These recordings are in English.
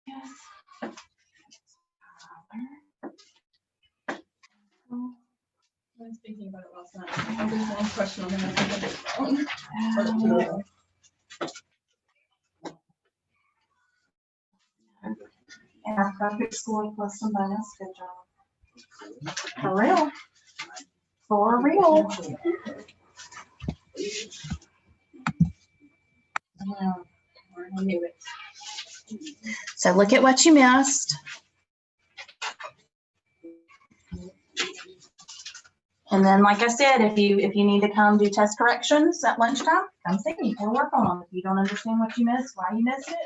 Yes. I was thinking about it last night. I did one question I'm gonna think of it wrong. And our perfect score plus some bonus. Good job. For real. For real. I knew it. So look at what you missed. And then, like I said, if you need to come do test corrections at lunchtime, come see me. We'll work on them. If you don't understand what you missed, why you missed it.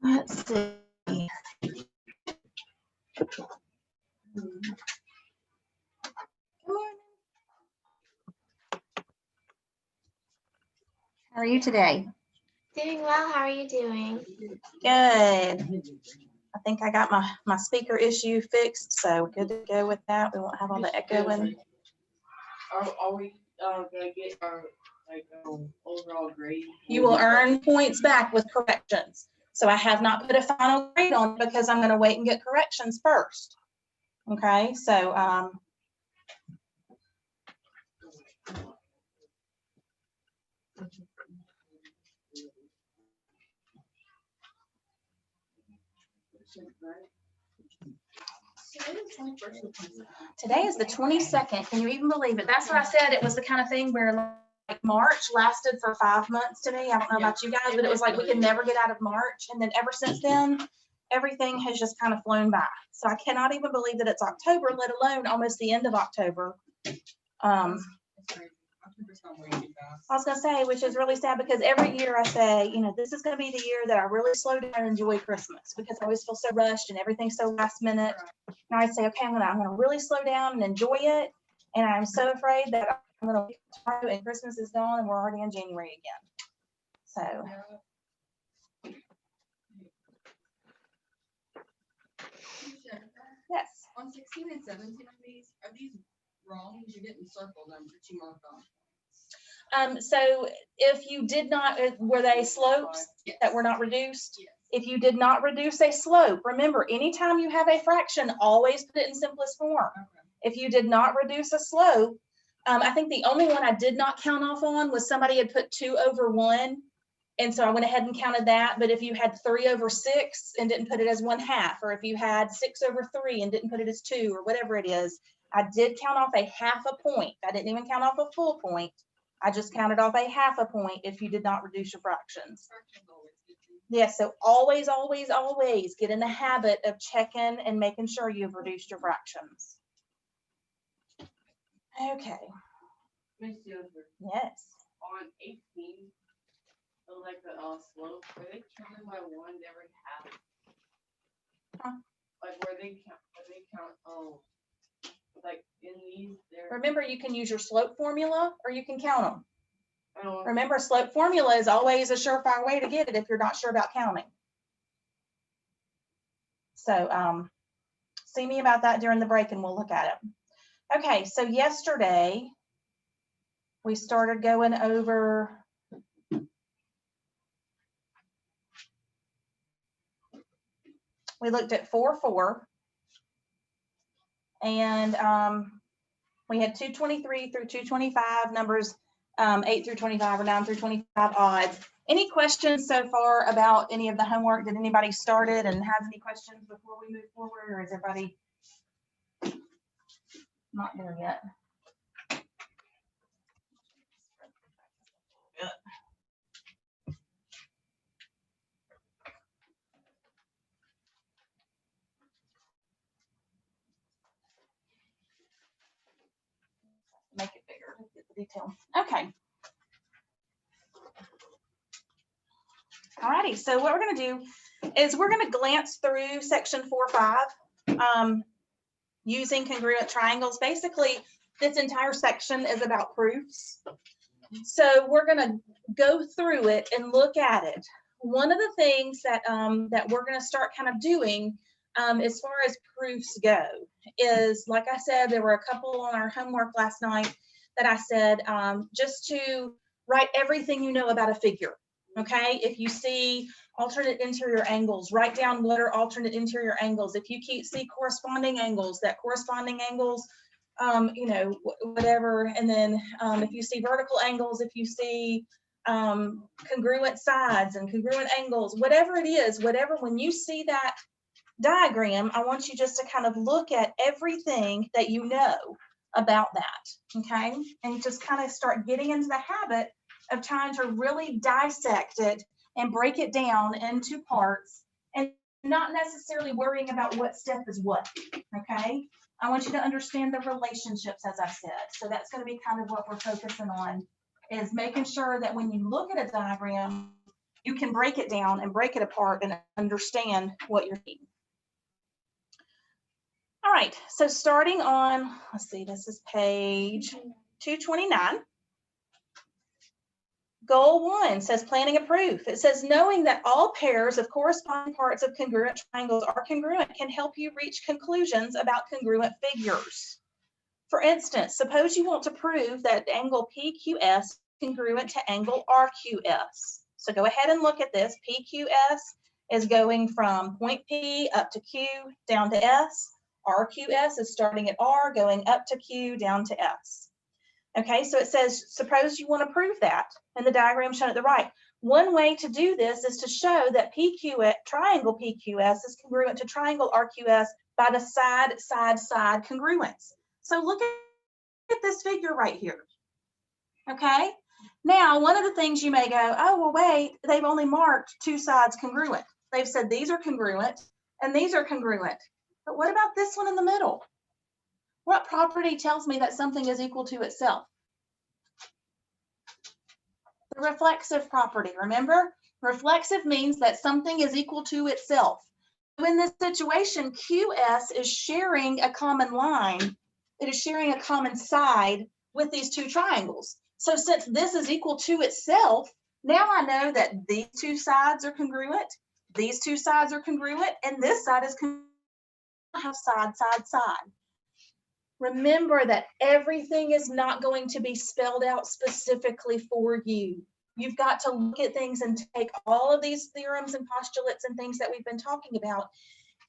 Let's see. How are you today? Doing well. How are you doing? Good. I think I got my speaker issue fixed, so good to go with that. We won't have all the echoing. Are we gonna get our overall grade? You will earn points back with corrections. So I have not put a final grade on it because I'm going to wait and get corrections first. Okay, so today is the 22nd. Can you even believe it? That's what I said. It was the kind of thing where like March lasted for 5 months to me. I don't know about you guys, but it was like we could never get out of March. And then ever since then, everything has just kind of flown by. So I cannot even believe that it's October, let alone almost the end of October. I was gonna say, which is really sad because every year I say, you know, this is gonna be the year that I really slow down and enjoy Christmas because I always feel so rushed and everything's so last minute. Now I say, okay, I'm gonna really slow down and enjoy it. And I'm so afraid that I'm gonna leave tomorrow and Christmas is gone and we're already in January again. So. Yes. On 16 and 17 of these, are these wrong? Because you're getting circle numbers that you marked on. So if you did not, were they slopes that were not reduced? Yes. If you did not reduce a slope, remember, anytime you have a fraction, always put it in simplest form. Okay. If you did not reduce a slope, I think the only one I did not count off on was somebody had put 2/1. And so I went ahead and counted that. But if you had 3/6 and didn't put it as 1/2, or if you had 6/3 and didn't put it as 2, or whatever it is, I did count off a 1/2 point. I didn't even count off a full point. I just counted off a 1/2 point if you did not reduce your fractions. Yes, so always, always, always get in the habit of checking and making sure you've reduced your fractions. Okay. Miss Jennifer, Yes. on 18, like the slope, were they counting by 1 every half? Huh? Like where they count, like in these there. Remember, you can use your slope formula or you can count them. Oh, Remember, slope formula is always a surefire way to get it if you're not sure about counting. So see me about that during the break and we'll look at it. Okay, so yesterday we started going over we looked at 4-4 and we had 223 through 225 numbers, 8 through 25 or 9 through 25 odds. Any questions so far about any of the homework? Did anybody start it and have any questions before we move forward, or is everybody not there yet? Make it bigger, get the detail. Okay. Alrighty, so what we're going to do is we're going to glance through section 4-5 using congruent triangles. Basically, this entire section is about proofs. So we're going to go through it and look at it. One of the things that that we're going to start kind of doing as far as proofs go is, like I said, there were a couple on our homework last night that I said just to write everything you know about a figure, okay? If you see alternate interior angles, write down what are alternate interior angles. If you see corresponding angles, that corresponding angles, you know, whatever. And then if you see vertical angles, if you see congruent sides and congruent angles, whatever it is, whatever, when you see that diagram, I want you just to kind of look at everything that you know about that, okay? And just kind of start getting into the habit of trying to really dissect it and break it down into parts and not necessarily worrying about what step is what, okay? I want you to understand the relationships, as I've said. So that's going to be kind of what we're focusing on, is making sure that when you look at a diagram, you can break it down and break it apart and understand what you're seeing. All right, so starting on, let's see, this is page 229. Goal 1 says planning a proof. It says knowing that all pairs of corresponding parts of congruent triangles are congruent can help you reach conclusions about congruent figures. For instance, suppose you want to prove that angle PQS is congruent to angle RQS. So go ahead and look at this. PQS is going from point P up to Q down to S. RQS is starting at R, going up to Q, down to S. Okay, so it says, suppose you want to prove that, and the diagram shown at the right. One way to do this is to show that triangle PQS is congruent to triangle RQS by the side congruence. So look at this figure right here. Okay, now one of the things you may go, oh, well, wait, they've only marked two sides congruent. They've said these are congruent and these are congruent. But what about this one in the middle? What property tells me that something is equal to itself? The reflexive property, remember? Reflexive means that something is equal to itself. In this situation, QS is sharing a common line. It is sharing a common side with these two triangles. So since this is equal to itself, now I know that these two sides are congruent, these two sides are congruent, and this side is congruent. Have side. Remember that everything is not going to be spelled out specifically for you. You've got to look at things and take all of these theorems and postulates and things that we've been talking about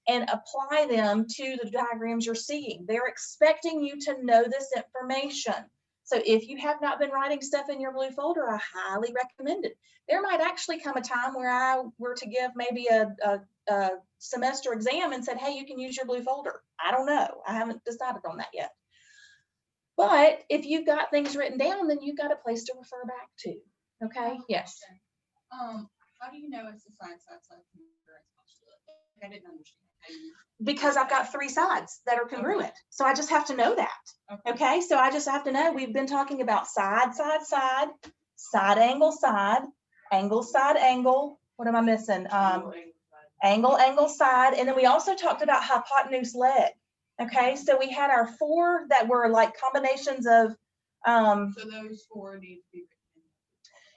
and apply them to the diagrams you're seeing. They're expecting you to know this information. So if you have not been writing stuff in your blue folder, I highly recommend it. There might actually come a time where I were to give maybe a semester exam and said, hey, you can use your blue folder. I don't know. I haven't decided on that yet. But if you've got things written down, then you've got a place to refer back to. Okay? Yes. How do you know it's the side congruence postulate? I didn't understand. Because I've got three sides that are congruent. So I just have to know that. Okay? So I just have to know we've been talking about side, angle, side, angle. What am I missing? Angle, side. And then we also talked about hypotenuse, leg. Okay? So we had our four that were like combinations of. So those four need to be written.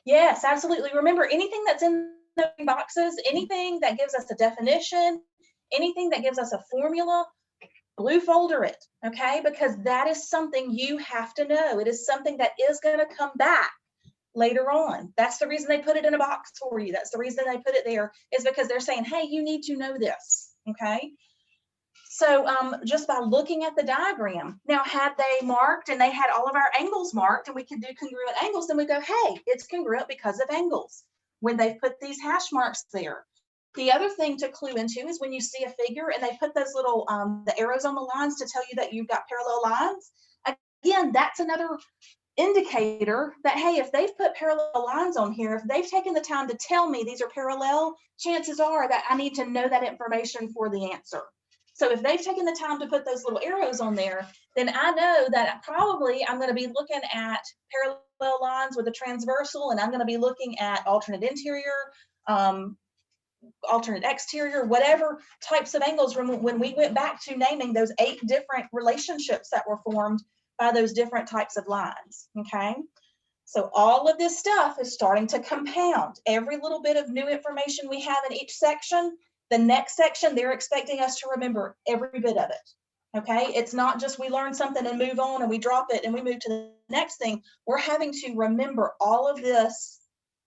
Yes, absolutely. Remember, anything that's in the boxes, anything that gives us a definition, anything that gives us a formula, blue folder it, okay? Because that is something you have to know. It is something that is going to come back later on. That's the reason they put it in a box for you. That's the reason they put it there, is because they're saying, hey, you need to know this, okay? So just by looking at the diagram, now had they marked and they had all of our angles marked and we could do congruent angles, then we go, hey, it's congruent because of angles when they've put these hash marks there. The other thing to clue into is when you see a figure and they put those little, the arrows on the lines to tell you that you've got parallel lines. Again, that's another indicator that, hey, if they've put parallel lines on here, if they've taken the time to tell me these are parallel, chances are that I need to know that information for the answer. So if they've taken the time to put those little arrows on there, then I know that probably I'm going to be looking at parallel lines with a transversal, and I'm going to be looking at alternate interior, alternate exterior, whatever types of angles. When we went back to naming those 8 different relationships that were formed by those different types of lines, okay? So all of this stuff is starting to compound. Every little bit of new information we have in each section, the next section, they're expecting us to remember every bit of it, okay? It's not just we learn something and move on and we drop it and we move to the next thing, we're having to remember all of this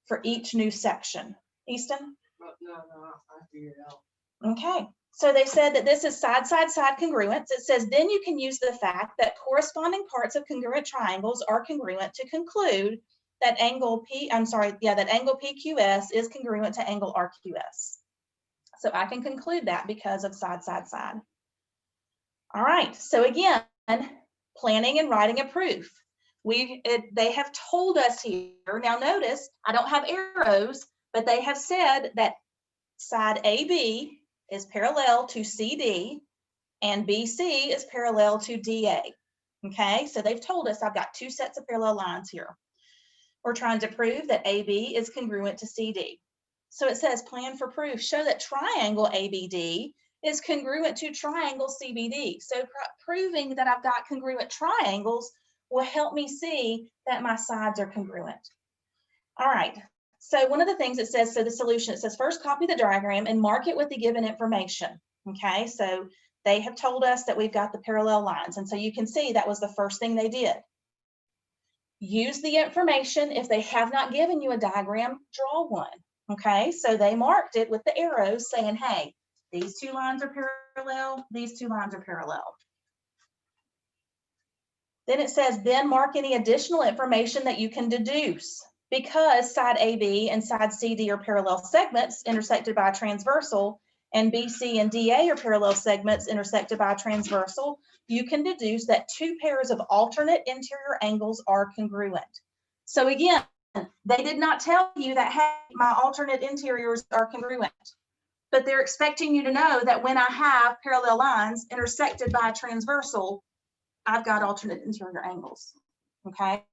for each new section. Easton? No, I figured it out. Okay, so they said that this is side, side, side congruence. It says, then you can use the fact that corresponding parts of congruent triangles are congruent to conclude that angle that angle PQS is congruent to angle RQS. So I can conclude that because of side, side, side. All right, so again, planning and writing a proof. They have told us here, now notice, I don't have arrows, but they have said that side AB is parallel to CD and BC is parallel to DA. Okay, so they've told us I've got two sets of parallel lines here. We're trying to prove that AB is congruent to CD. So it says plan for proof, show that triangle ABD is congruent to triangle CBD. So proving that I've got congruent triangles will help me see that my sides are congruent. All right, so one of the things it says, so the solution, it says first copy the diagram and mark it with the given information. Okay, so they have told us that we've got the parallel lines. And so you can see that was the first thing they did. Use the information. If they have not given you a diagram, draw one. Okay, so they marked it with the arrows saying, hey, these two lines are parallel, these two lines are parallel. Then it says, then mark any additional information that you can deduce. Because side AB and side CD are parallel segments intersected by a transversal, and BC and DA are parallel segments intersected by a transversal, you can deduce that two pairs of alternate interior angles are congruent. So again, they did not tell you that, hey, my alternate interiors are congruent, but they're expecting you to know that when I have parallel lines intersected by a transversal, I've got alternate interior angles, okay?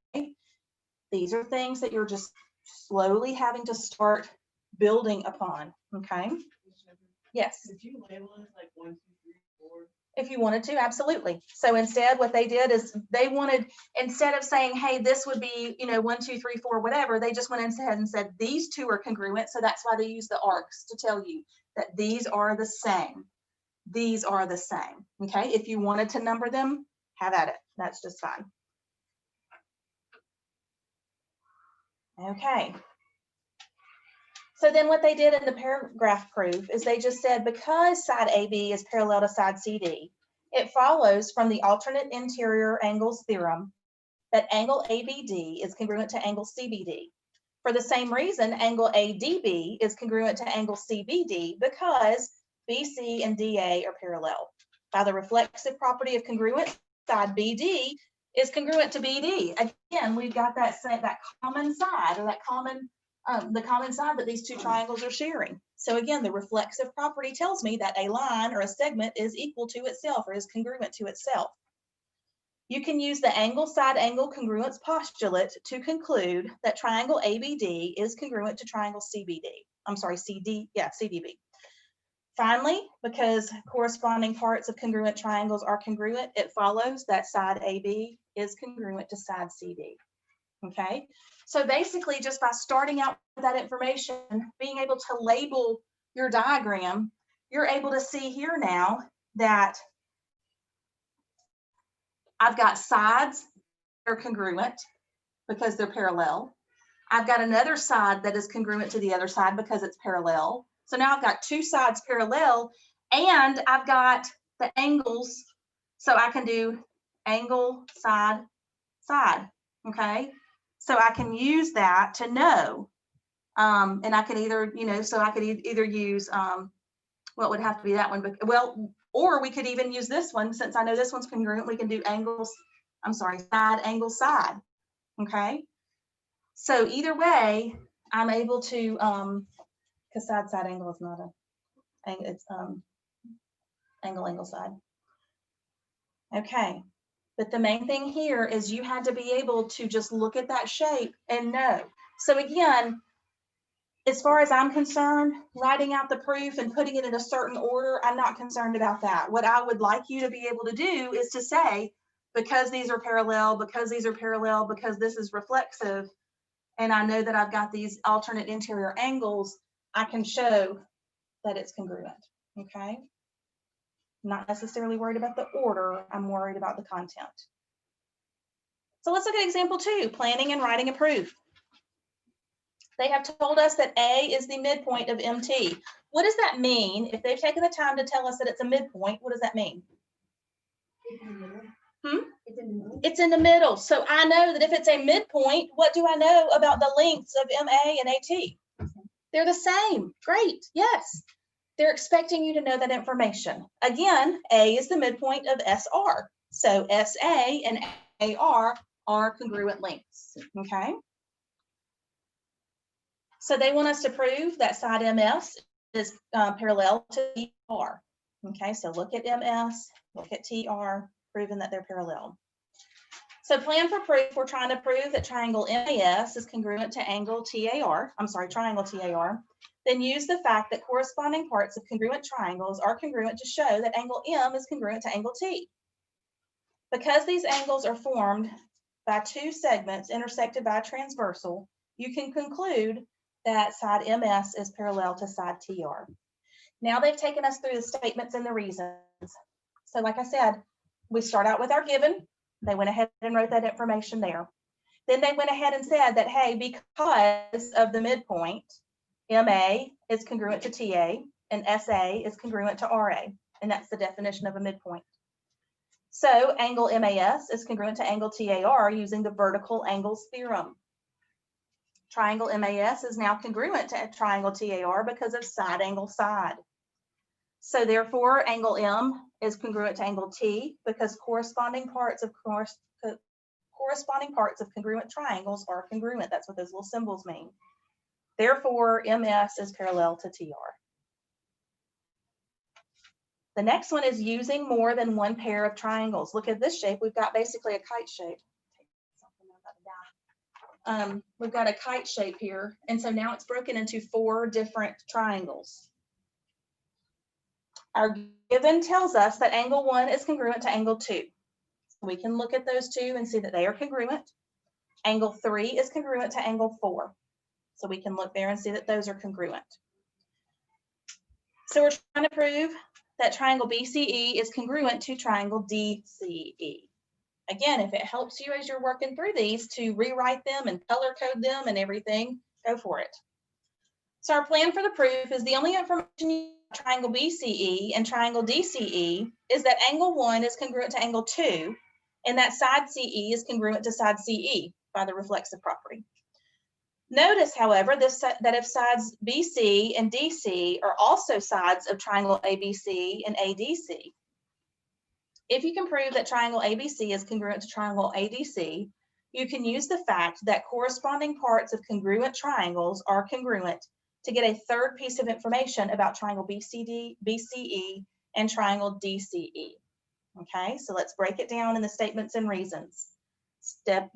These are things that you're just slowly having to start building upon, okay? Yes. Did you label it like 1, 2, 3, 4? If you wanted to, absolutely. So instead, what they did is they wanted, instead of saying, hey, this would be, 1, 2, 3, 4, whatever, they just went ahead and said, these two are congruent. So that's why they use the arcs to tell you that these are the same. These are the same, okay? If you wanted to number them, have at it. That's just fine. Okay. So then what they did in the paragraph proof is they just said, because side AB is parallel to side CD, it follows from the alternate interior angles theorem that angle ABD is congruent to angle CBD. For the same reason, angle ADB is congruent to angle CBD because BC and DA are parallel. By the reflexive property of congruence, side BD is congruent to BD. Again, we've got that common side, or that common the common side that these two triangles are sharing. So again, the reflexive property tells me that a line or a segment is equal to itself or is congruent to itself. You can use the angle side angle congruence postulate to conclude that triangle ABD is congruent to triangle CBD. I'm sorry, CDB. Finally, because corresponding parts of congruent triangles are congruent, it follows that side AB is congruent to side CD. Okay, so basically just by starting out with that information, being able to label your diagram, you're able to see here now that I've got sides that are congruent because they're parallel. I've got another side that is congruent to the other side because it's parallel. So now I've got two sides parallel, and I've got the angles, so I can do angle, side, side, okay? So I can use that to know, and I can either, so I could either use, what would have to be that one, but well, or we could even use this one, since I know this one's congruent, we can do angles, side, angle, side, okay? So either way, I'm able to, because side, side, angle is not it's angle, angle, side. Okay. But the main thing here is you had to be able to just look at that shape and know. So again, as far as I'm concerned, writing out the proof and putting it in a certain order, I'm not concerned about that. What I would like you to be able to do is to say, because these are parallel, because these are parallel, because this is reflexive, and I know that I've got these alternate interior angles, I can show that it's congruent, okay? Not necessarily worried about the order, I'm worried about the content. So let's look at example 2, planning and writing a proof. They have told us that A is the midpoint of MT. What does that mean? If they've taken the time to tell us that it's a midpoint, what does that mean? It's in the middle. Hmm? It's in the middle. It's in the middle. So I know that if it's a midpoint, what do I know about the lengths of MA and AT? They're the same. Great. Yes. They're expecting you to know that information. Again, A is the midpoint of SR. So SA and AR are congruent lengths. Okay. So they want us to prove that side MS is parallel to TR. Okay, so look at MS, look at TR, proving that they're parallel. So plan for proof, we're trying to prove that triangle MAS is congruent to angle TAR, triangle TAR. Then use the fact that corresponding parts of congruent triangles are congruent to show that angle M is congruent to angle T. Because these angles are formed by two segments intersected by a transversal, you can conclude that side MS is parallel to side TR. Now they've taken us through the statements and the reasons. So like I said, we start out with our given. They went ahead and wrote that information there. Then they went ahead and said that, hey, because of the midpoint, MA is congruent to TA and SA is congruent to RA. And that's the definition of a midpoint. So angle MAS is congruent to angle TAR using the vertical angles theorem. Triangle MAS is now congruent to triangle TAR because of side angle side. So therefore, angle M is congruent to angle T because corresponding parts of congruent triangles are congruent. That's what those little symbols mean. Therefore, MS is parallel to TR. The next one is using more than one pair of triangles. Look at this shape. We've got basically a kite shape. We've got a kite shape here. And so now it's broken into 4 different triangles. Our given tells us that angle 1 is congruent to angle 2. We can look at those two and see that they are congruent. Angle 3 is congruent to angle 4. So we can look there and see that those are congruent. So we're trying to prove that triangle BCE is congruent to triangle DCE. Again, if it helps you as you're working through these to rewrite them and color code them and everything, go for it. So our plan for the proof is the only information you have triangle BCE and triangle DCE is that angle 1 is congruent to angle 2 and that side CE is congruent to side CE by the reflexive property. Notice, however, that if sides BC and DC are also sides of triangle ABC and ADC, if you can prove that triangle ABC is congruent to triangle ADC, you can use the fact that corresponding parts of congruent triangles are congruent to get a third piece of information about triangle BCE, and triangle DCE. Okay, so let's break it down in the statements and reasons.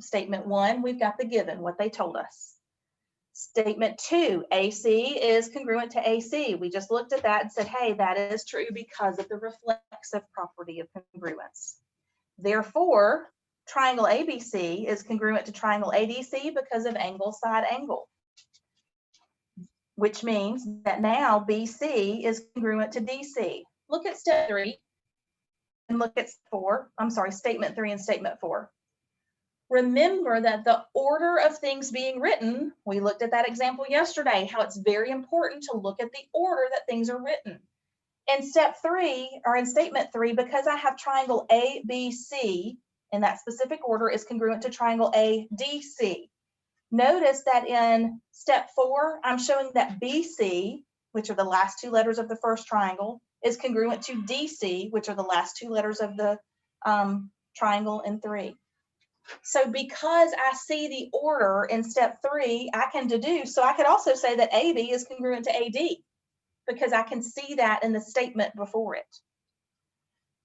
Statement 1, we've got the given, what they told us. Statement 2, AC is congruent to AC. We just looked at that and said, hey, that is true because of the reflexive property of congruence. Therefore, triangle ABC is congruent to triangle ADC because of angle side angle, which means that now BC is congruent to DC. Look at step 3 and look at statement 3 and statement 4. Remember that the order of things being written, we looked at that example yesterday, how it's very important to look at the order that things are written. In step 3, or in statement 3, because I have triangle ABC in that specific order is congruent to triangle ADC. Notice that in step 4, I'm showing that BC, which are the last 2 letters of the first triangle, is congruent to DC, which are the last 2 letters of the triangle in 3. So because I see the order in step 3, I can deduce. So I could also say that AB is congruent to AD because I can see that in the statement before it.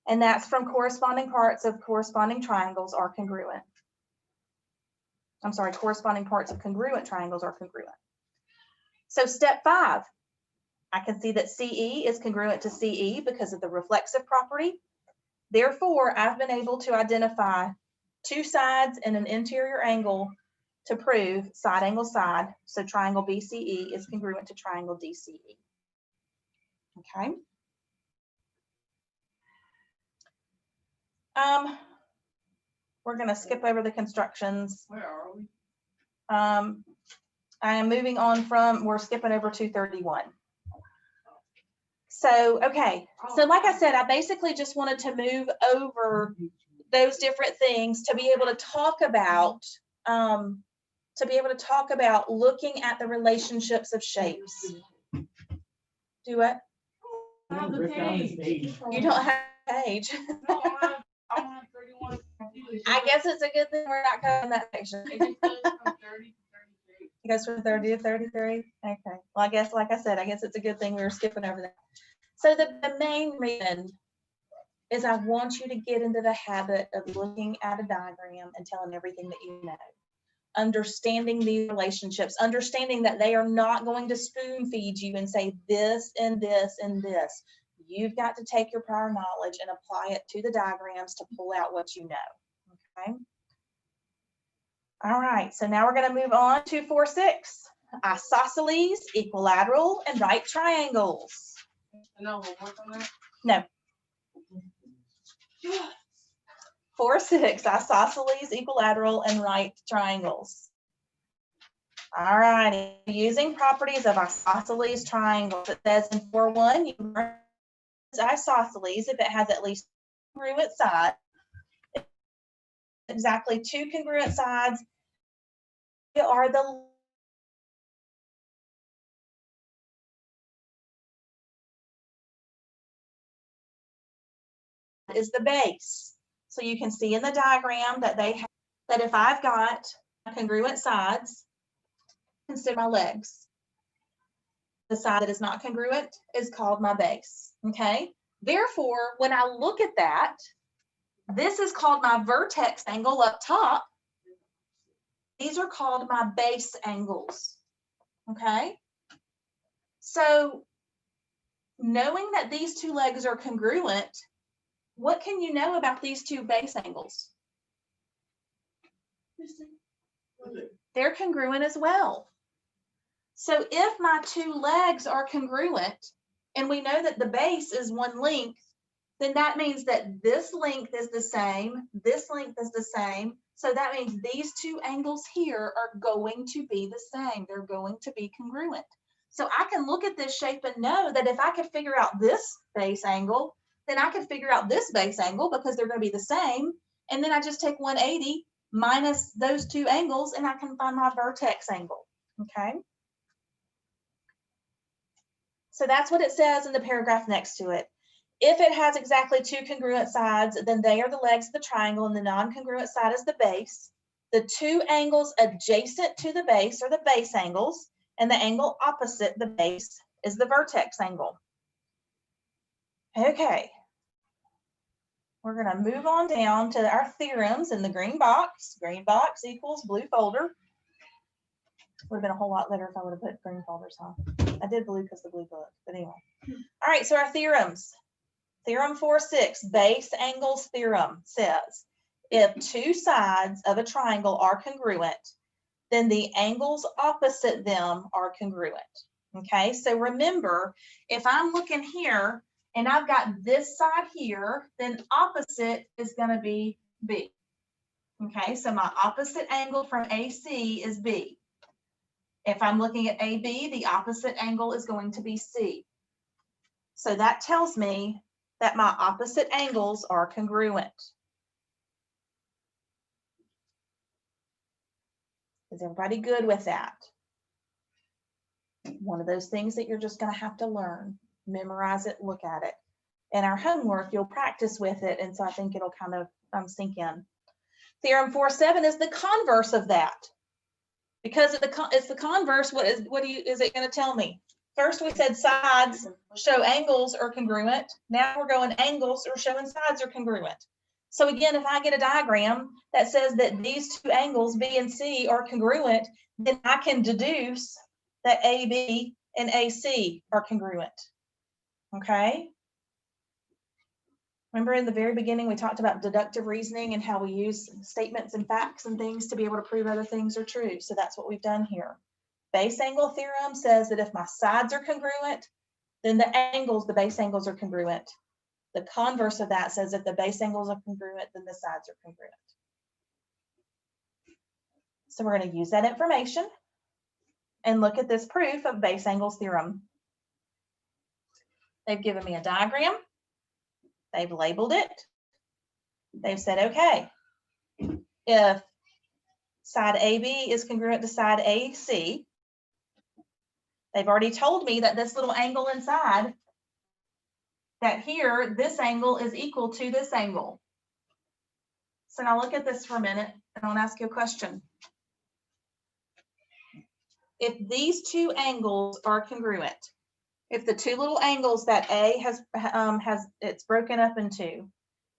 And that's from corresponding parts of corresponding triangles are congruent. Corresponding parts of congruent triangles are congruent. So step 5, I can see that CE is congruent to CE because of the reflexive property. Therefore, I've been able to identify 2 sides and an interior angle to prove side angle side. So triangle BCE is congruent to triangle DCE. Okay. we're gonna skip over the constructions. Where are we? I am moving on from, we're skipping over 231. So, okay, so like I said, I basically just wanted to move over those different things to be able to talk about, looking at the relationships of shapes. Do what? I have the page. You don't have a page. No, I want 31. I guess it's a good thing we're not covering that section. It just goes from 30 to 33. It goes from 30 to 33. Okay. Well, I guess, like I said, I guess it's a good thing we were skipping over that. So the main reason is I want you to get into the habit of looking at a diagram and telling everything that you know. Understanding these relationships, understanding that they are not going to spoon feed you and say this and this and this. You've got to take your prior knowledge and apply it to the diagrams to pull out what you know. Okay. All right, so now we're going to move on to 4-6. Isosceles, equilateral, and right triangles. No, we'll work on that. No. 4-6, isosceles, equilateral, and right triangles. All righty, using properties of isosceles triangles, it says in 4-1, you learn isosceles if it has at least congruent sides. Exactly 2 congruent sides are the is the base. So you can see in the diagram that they have, that if I've got congruent sides, consider my legs. The side that is not congruent is called my base. Okay. Therefore, when I look at that, this is called my vertex angle up top. These are called my base angles. Okay. So knowing that these 2 legs are congruent, what can you know about these 2 base angles? They're congruent as well. So if my 2 legs are congruent, and we know that the base is 1 length, then that means that this length is the same, this length is the same. So that means these 2 angles here are going to be the same. They're going to be congruent. So I can look at this shape and know that if I could figure out this base angle, then I could figure out this base angle because they're going to be the same. And then I just take 180 minus those 2 angles and I can find my vertex angle. Okay. So that's what it says in the paragraph next to it. If it has exactly 2 congruent sides, then they are the legs of the triangle and the non-congruent side is the base. The 2 angles adjacent to the base are the base angles, and the angle opposite the base is the vertex angle. Okay. We're going to move on down to our theorems in the green box. Green box equals blue folder. Would have been a whole lot better if I would have put green folders on. I did blue because the blue book, but anyway. All right, so our theorems. Theorem 4-6, base angles theorem says, if 2 sides of a triangle are congruent, then the angles opposite them are congruent. Okay, so remember, if I'm looking here and I've got this side here, then opposite is going to be B. Okay, so my opposite angle from AC is B. If I'm looking at AB, the opposite angle is going to be C. So that tells me that my opposite angles are congruent. Is everybody good with that? One of those things that you're just going to have to learn. Memorize it, look at it. In our homework, you'll practice with it, and so I think it'll kind of sink in. Theorem 4-7 is the converse of that. Because it's the converse, what is it going to tell me? First we said sides show angles are congruent. Now we're going angles are showing sides are congruent. So again, if I get a diagram that says that these 2 angles, B and C, are congruent, then I can deduce that AB and AC are congruent. Okay? Remember in the very beginning, we talked about deductive reasoning and how we use statements and facts and things to be able to prove other things are true. So that's what we've done here. Base angle theorem says that if my sides are congruent, then the base angles are congruent. The converse of that says if the base angles are congruent, then the sides are congruent. So we're going to use that information and look at this proof of base angles theorem. They've given me a diagram. They've labeled it. They've said, okay, if side AB is congruent to side AC, they've already told me that this little angle inside, that here, this angle is equal to this angle. So now look at this for a minute, and I want to ask you a question. If these two angles are congruent, if the two little angles that A has it's broken up into,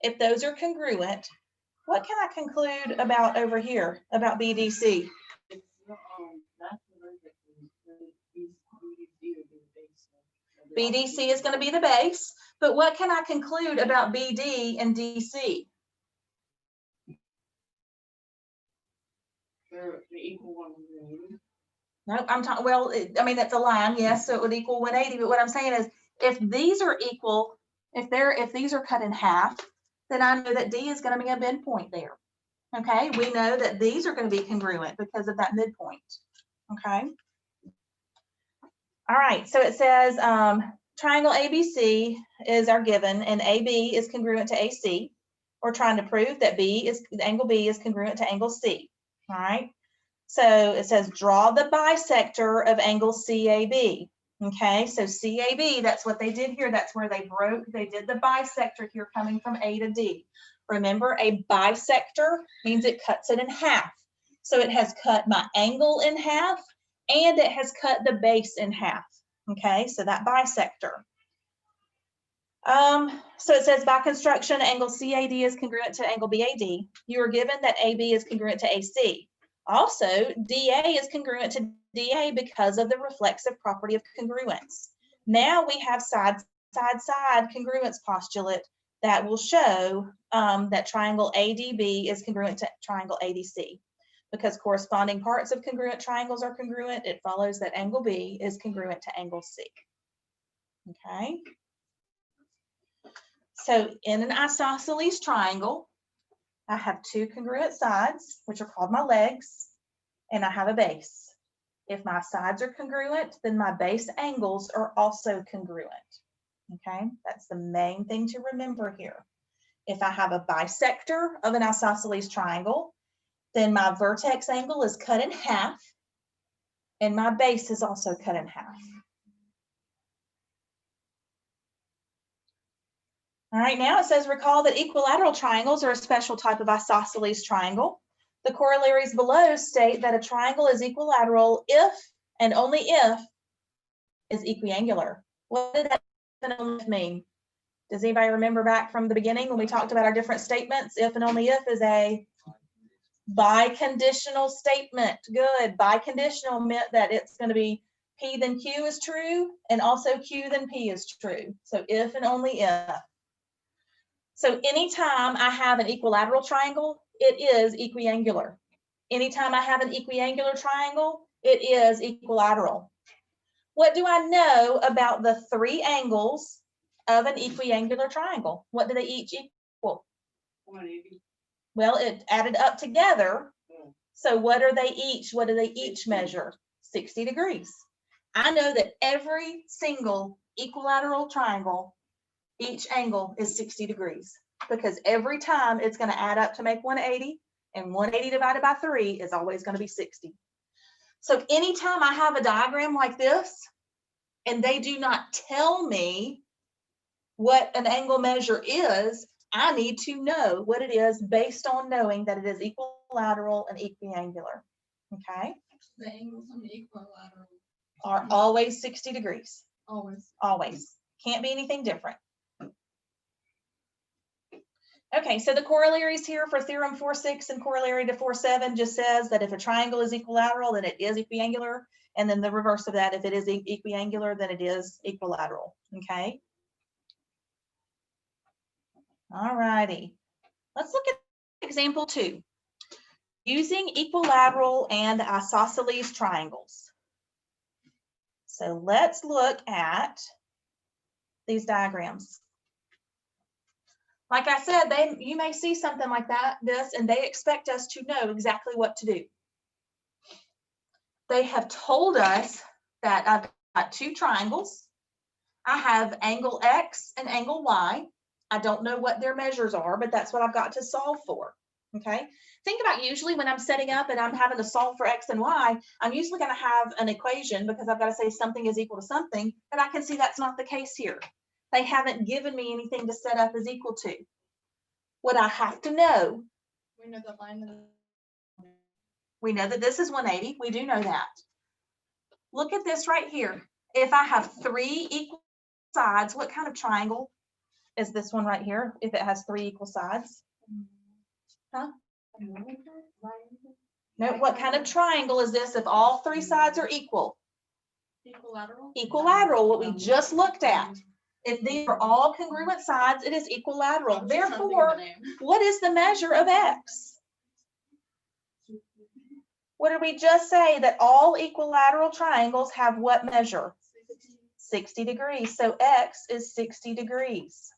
if those are congruent, what can I conclude about over here, about BDC? BDC is going to be the base, but what can I conclude about BD and DC? They're the equal 180. No, I'm talking, well, I mean, that's a line, yes, so it would equal 180, but what I'm saying is, if these are equal, if these are cut in half, then I know that D is going to be a midpoint there. Okay, we know that these are going to be congruent because of that midpoint. Okay. All right, so it says triangle ABC is our given, and AB is congruent to AC. We're trying to prove that angle B is congruent to angle C. All right, so it says draw the bisector of angle CAB. Okay, so CAB, that's what they did here. That's where they did the bisector here coming from A to D. Remember, a bisector means it cuts it in half. So it has cut my angle in half, and it has cut the base in half. Okay, so that bisector. So it says by construction, angle CAD is congruent to angle BAD. You are given that AB is congruent to AC. Also, DA is congruent to DA because of the reflexive property of congruence. Now we have side congruence postulate that will show that triangle ADB is congruent to triangle ADC. Because corresponding parts of congruent triangles are congruent, it follows that angle B is congruent to angle C. Okay. So in an isosceles triangle, I have two congruent sides, which are called my legs, and I have a base. If my sides are congruent, then my base angles are also congruent. Okay, that's the main thing to remember here. If I have a bisector of an isosceles triangle, then my vertex angle is cut in half, and my base is also cut in half. All right, now it says recall that equilateral triangles are a special type of isosceles triangle. The corollaries below state that a triangle is equilateral if and only if is equiangular. What did that if and only if mean? Does anybody remember back from the beginning when we talked about our different statements? If and only if is a biconditional statement. Good. Biconditional meant that it's going to be P then Q is true, and also Q then P is true. So if and only if. So anytime I have an equilateral triangle, it is equiangular. Anytime I have an equiangular triangle, it is equilateral. What do I know about the three angles of an equiangular triangle? What do they each equal? 180. Well, it added up together. So what are they each? What do they each measure? 60 degrees. I know that every single equilateral triangle, each angle is 60 degrees because every time it's going to add up to make 180, and 180 divided by 3 is always going to be 60. So anytime I have a diagram like this and they do not tell me what an angle measure is, I need to know what it is based on knowing that it is equilateral and equiangular. Okay? The angles on the equilateral Are always 60 degrees. always. Always. Can't be anything different. Okay, so the corollaries here for theorem 4.6 and corollary to 4.7 just says that if a triangle is equilateral, then it is equiangular. And then the reverse of that, if it is equiangular, then it is equilateral. Okay. All righty. Let's look at example 2. Using equilateral and isosceles triangles. So let's look at these diagrams. Like I said, you may see something like this, and they expect us to know exactly what to do. They have told us that I've got two triangles. I have angle X and angle Y. I don't know what their measures are, but that's what I've got to solve for. Okay. Think about usually when I'm setting up and I'm having to solve for X and Y, I'm usually going to have an equation because I've got to say something is equal to something, but I can see that's not the case here. They haven't given me anything to set up as equal to. What I have to know, We know that line. we know that this is 180. We do know that. Look at this right here. If I have three equal sides, what kind of triangle is this one right here? If it has three equal sides? Huh? No, what kind of triangle is this if all three sides are equal? Equilateral. Equilateral, what we just looked at. If these are all congruent sides, it is equilateral. Therefore, what is the measure of X? What did we just say? That all equilateral triangles have what measure? 60 degrees. So X is 60 degrees.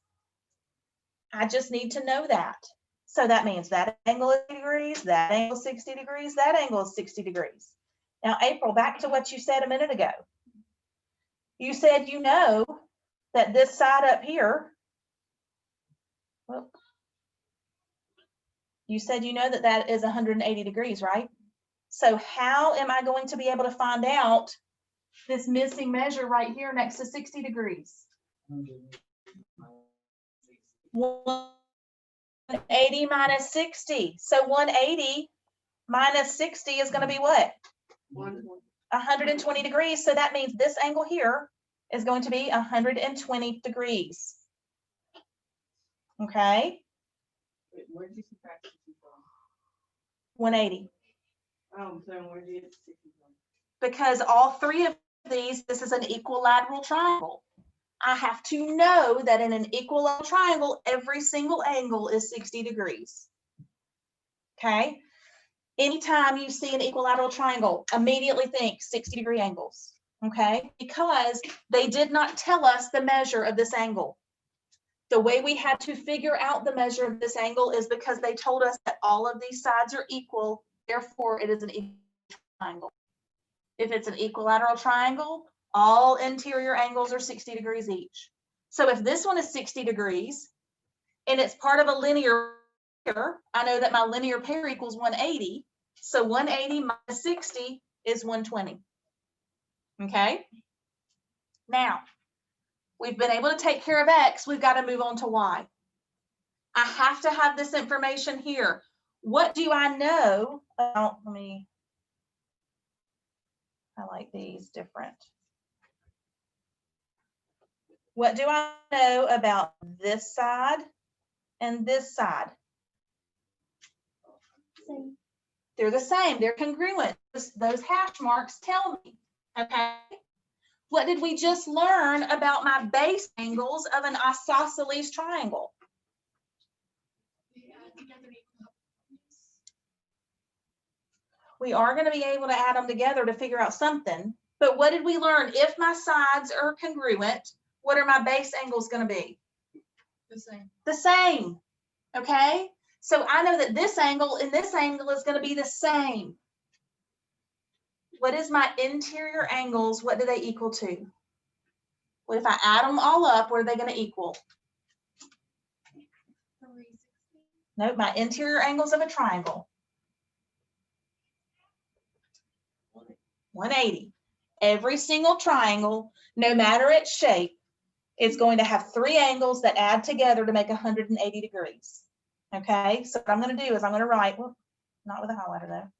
I just need to know that. So that means that angle is 60 degrees, that angle is 60 degrees, that angle is 60 degrees. Now, April, back to what you said a minute ago. You said you know that this side up here, well, you said you know that that is 180 degrees, right? So how am I going to be able to find out this missing measure right here next to 60 degrees? 180 minus 60. So 180 minus 60 is going to be what? 120 degrees. So that means this angle here is going to be 120 degrees. Okay? Where did you subtract 60 from? 180. Oh, so where did you get 60 from? Because all three of these, this is an equilateral triangle. I have to know that in an equilateral triangle, every single angle is 60 degrees. Okay? Anytime you see an equilateral triangle, immediately think 60-degree angles. Okay? Because they did not tell us the measure of this angle. The way we had to figure out the measure of this angle is because they told us that all of these sides are equal, therefore it is an equal triangle. If it's an equilateral triangle, all interior angles are 60 degrees each. So if this one is 60 degrees and it's part of a linear pair, I know that my linear pair equals 180. So 180 minus 60 is 120. Okay? Now, we've been able to take care of X, we've got to move on to Y. I have to have this information here. What do I know about, I like these different. What do I know about this side and this side? Same. They're the same. They're congruent. Those hash marks tell me. Okay. What did we just learn about my base angles of an isosceles triangle? We are going to be able to add them together to figure out something. But what did we learn? If my sides are congruent, what are my base angles going to be? The same. The same. Okay. So I know that this angle and this angle is going to be the same. What is my interior angles? What do they equal to? What if I add them all up? What are they going to equal? 360. Nope, my interior angles of a triangle. 180. Every single triangle, no matter its shape, is going to have three angles that add together to make 180 degrees. Okay, so what I'm going to do is I'm going to write, well, not with a highlighter though.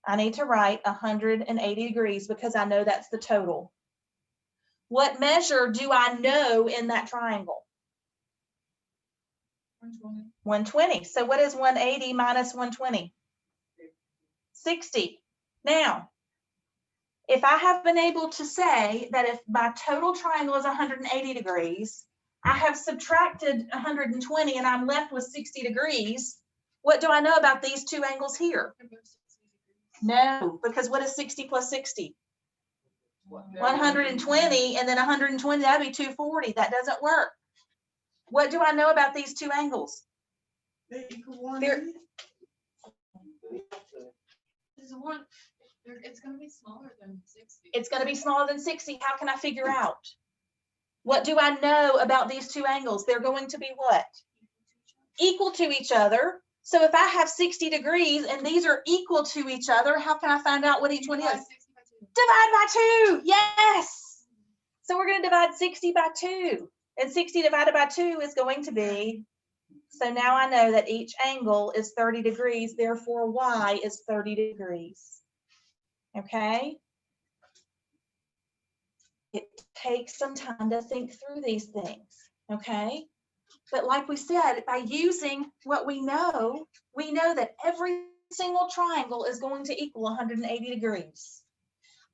I need to write 180 degrees because I know that's the total. What measure do I know in that triangle? 120. 120. So what is 180 minus 120? 60. Now, if I have been able to say that if my total triangle is 180 degrees, I have subtracted 120 and I'm left with 60 degrees, what do I know about these two angles here? No, because what is 60 plus 60? 120, and then 120, that'd be 240. That doesn't work. What do I know about these two angles? They equal 1. They're- Is one. It's gonna be smaller than 60. It's going to be smaller than 60. How can I figure out? What do I know about these two angles? They're going to be what? Equal to each other. So if I have 60 degrees and these are equal to each other, how can I find out what each one is? Divide 60 by 2. Divide by 2. Yes. So we're going to divide 60 by 2. And 60 divided by 2 is going to be, so now I know that each angle is 30 degrees, therefore y is 30 degrees. Okay? It takes some time to think through these things, okay? But like we said, by using what we know that every single triangle is going to equal 180 degrees.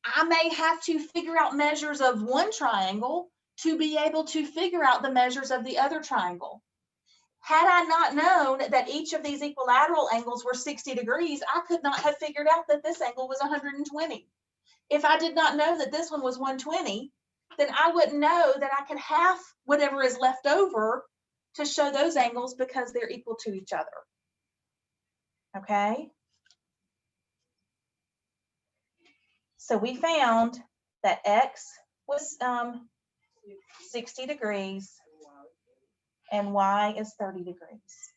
I may have to figure out measures of one triangle to be able to figure out the measures of the other triangle. Had I not known that each of these equilateral angles were 60 degrees, I could not have figured out that this angle was 120. If I did not know that this one was 120, then I wouldn't know that I can half whatever is left over to show those angles because they're equal to each other. Okay? So we found that X was 60 degrees and Y is 30 degrees.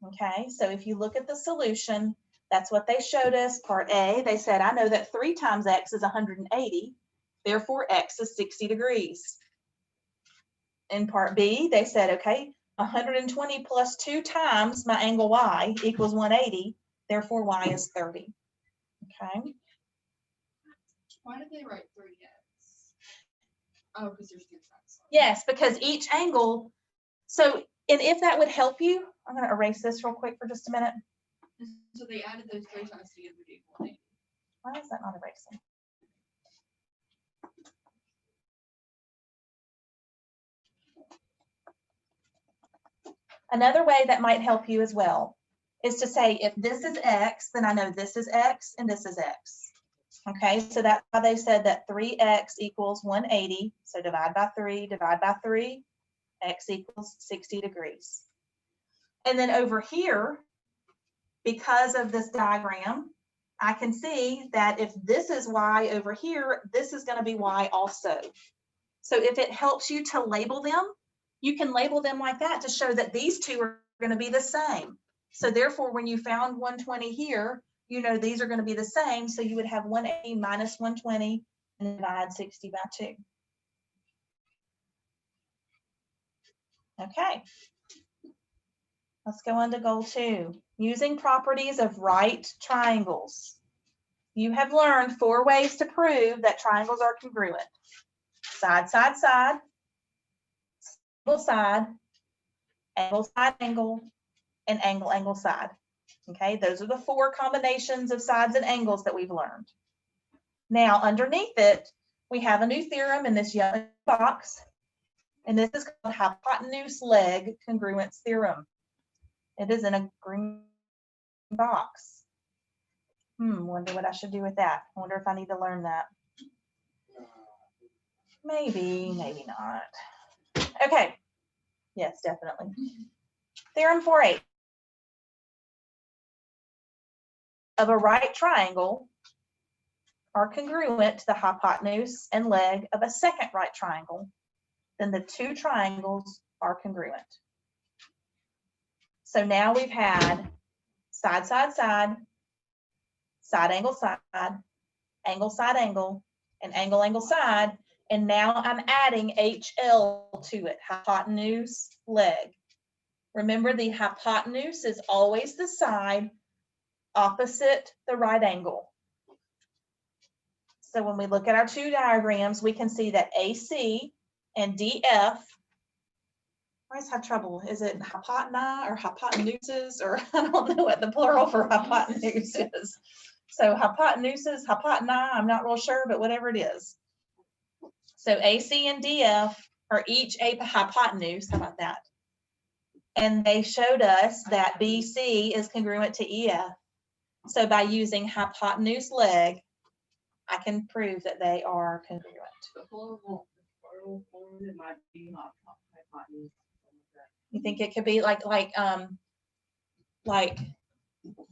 Okay, so if you look at the solution, that's what they showed us. Part A, they said, I know that 3 times X is 180, therefore X is 60 degrees. In part B, they said, okay, 120 plus 2 times my angle Y equals 180, therefore Y is 30. Okay. Why did they write 3x? Oh, because there's 2 sides. Yes, because each angle, so, and if that would help you, I'm going to erase this real quick for just a minute. So they added those 3 sides together to equal 180. Why is that not erasing? Another way that might help you as well is to say, if this is X, then I know this is X and this is X. Okay, so that's why they said that 3X equals 180. So divide by 3, X equals 60 degrees. And then over here, because of this diagram, I can see that if this is Y over here, this is going to be Y also. So if it helps you to label them, you can label them like that to show that these two are going to be the same. So therefore, when you found 120 here, you know these are going to be the same. So you would have 180 minus 120 and divide 60 by 2. Okay. Let's go on to goal 2. Using properties of right triangles. You have learned 4 ways to prove that triangles are congruent. Side, side, side, single side, angle, and angle, angle, side. Okay, those are the 4 combinations of sides and angles that we've learned. Now, underneath it, we have a new theorem in this yellow box, and this is called hypotenuse leg congruence theorem. It is in a green box. Wonder what I should do with that. I wonder if I need to learn that. Maybe, maybe not. Okay. Yes, definitely. Theorem 4.8. Of a right triangle are congruent to the hypotenuse and leg of a second right triangle, then the 2 triangles are congruent. So now we've had side, side, side, side, angle, side, angle, and angle, angle, side. And now I'm adding HL to it, hypotenuse, leg. Remember, the hypotenuse is always the side opposite the right angle. So when we look at our 2 diagrams, we can see that AC and DF, I always have trouble. Is it hypoteni or hypotenuses, or I don't know what the plural for hypotenuse is. So hypotenuses, hypoteni, I'm not real sure, but whatever it is. So AC and DF are each a hypotenuse. How about that? And they showed us that BC is congruent to EF. So by using hypotenuse leg, I can prove that they are congruent. The plural form, it might be hypotenuse. You think it could be like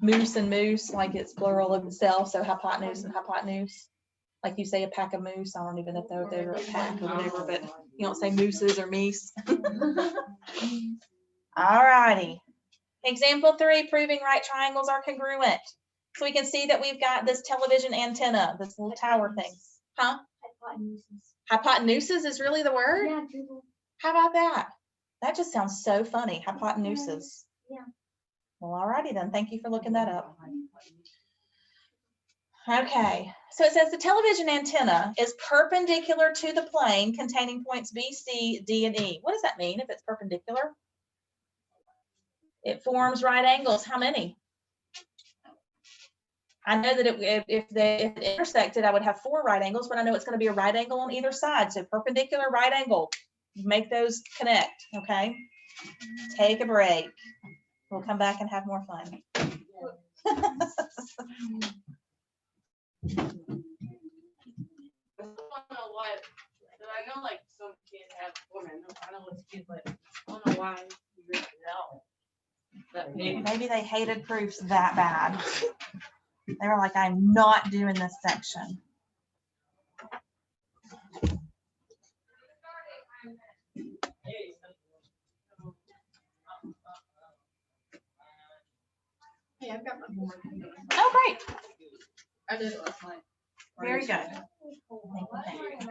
moose and moose, like it's plural of itself, so hypotenuse and hypotenuse. Like you say a pack of moose, I don't even know if they're a pack or whatever, but you don't say mooses or meese. All righty. Example 3, proving right triangles are congruent. So we can see that we've got this television antenna, this little tower thing. Huh? Hypotenuses. Hypotenuses is really the word? Yeah, Google. How about that? That just sounds so funny, hypotenuses. Yeah. Well, alrighty then, thank you for looking that up. Okay, so it says the television antenna is perpendicular to the plane containing points B, C, D, and E. What does that mean if it's perpendicular? It forms right angles. How many? I know that if it intersected, I would have 4 right angles, but I know it's going to be a right angle on either side. So perpendicular right angle, make those connect, okay? Take a break. We'll come back and have more fun. I don't know why. I know like some kids have women. I know it's kids, but I don't know why you really know. That Maybe they hated proofs that bad. They were like, I'm not doing this section. Hey, I've got my homework. Oh, great. I did it last night. Very good. Thank you.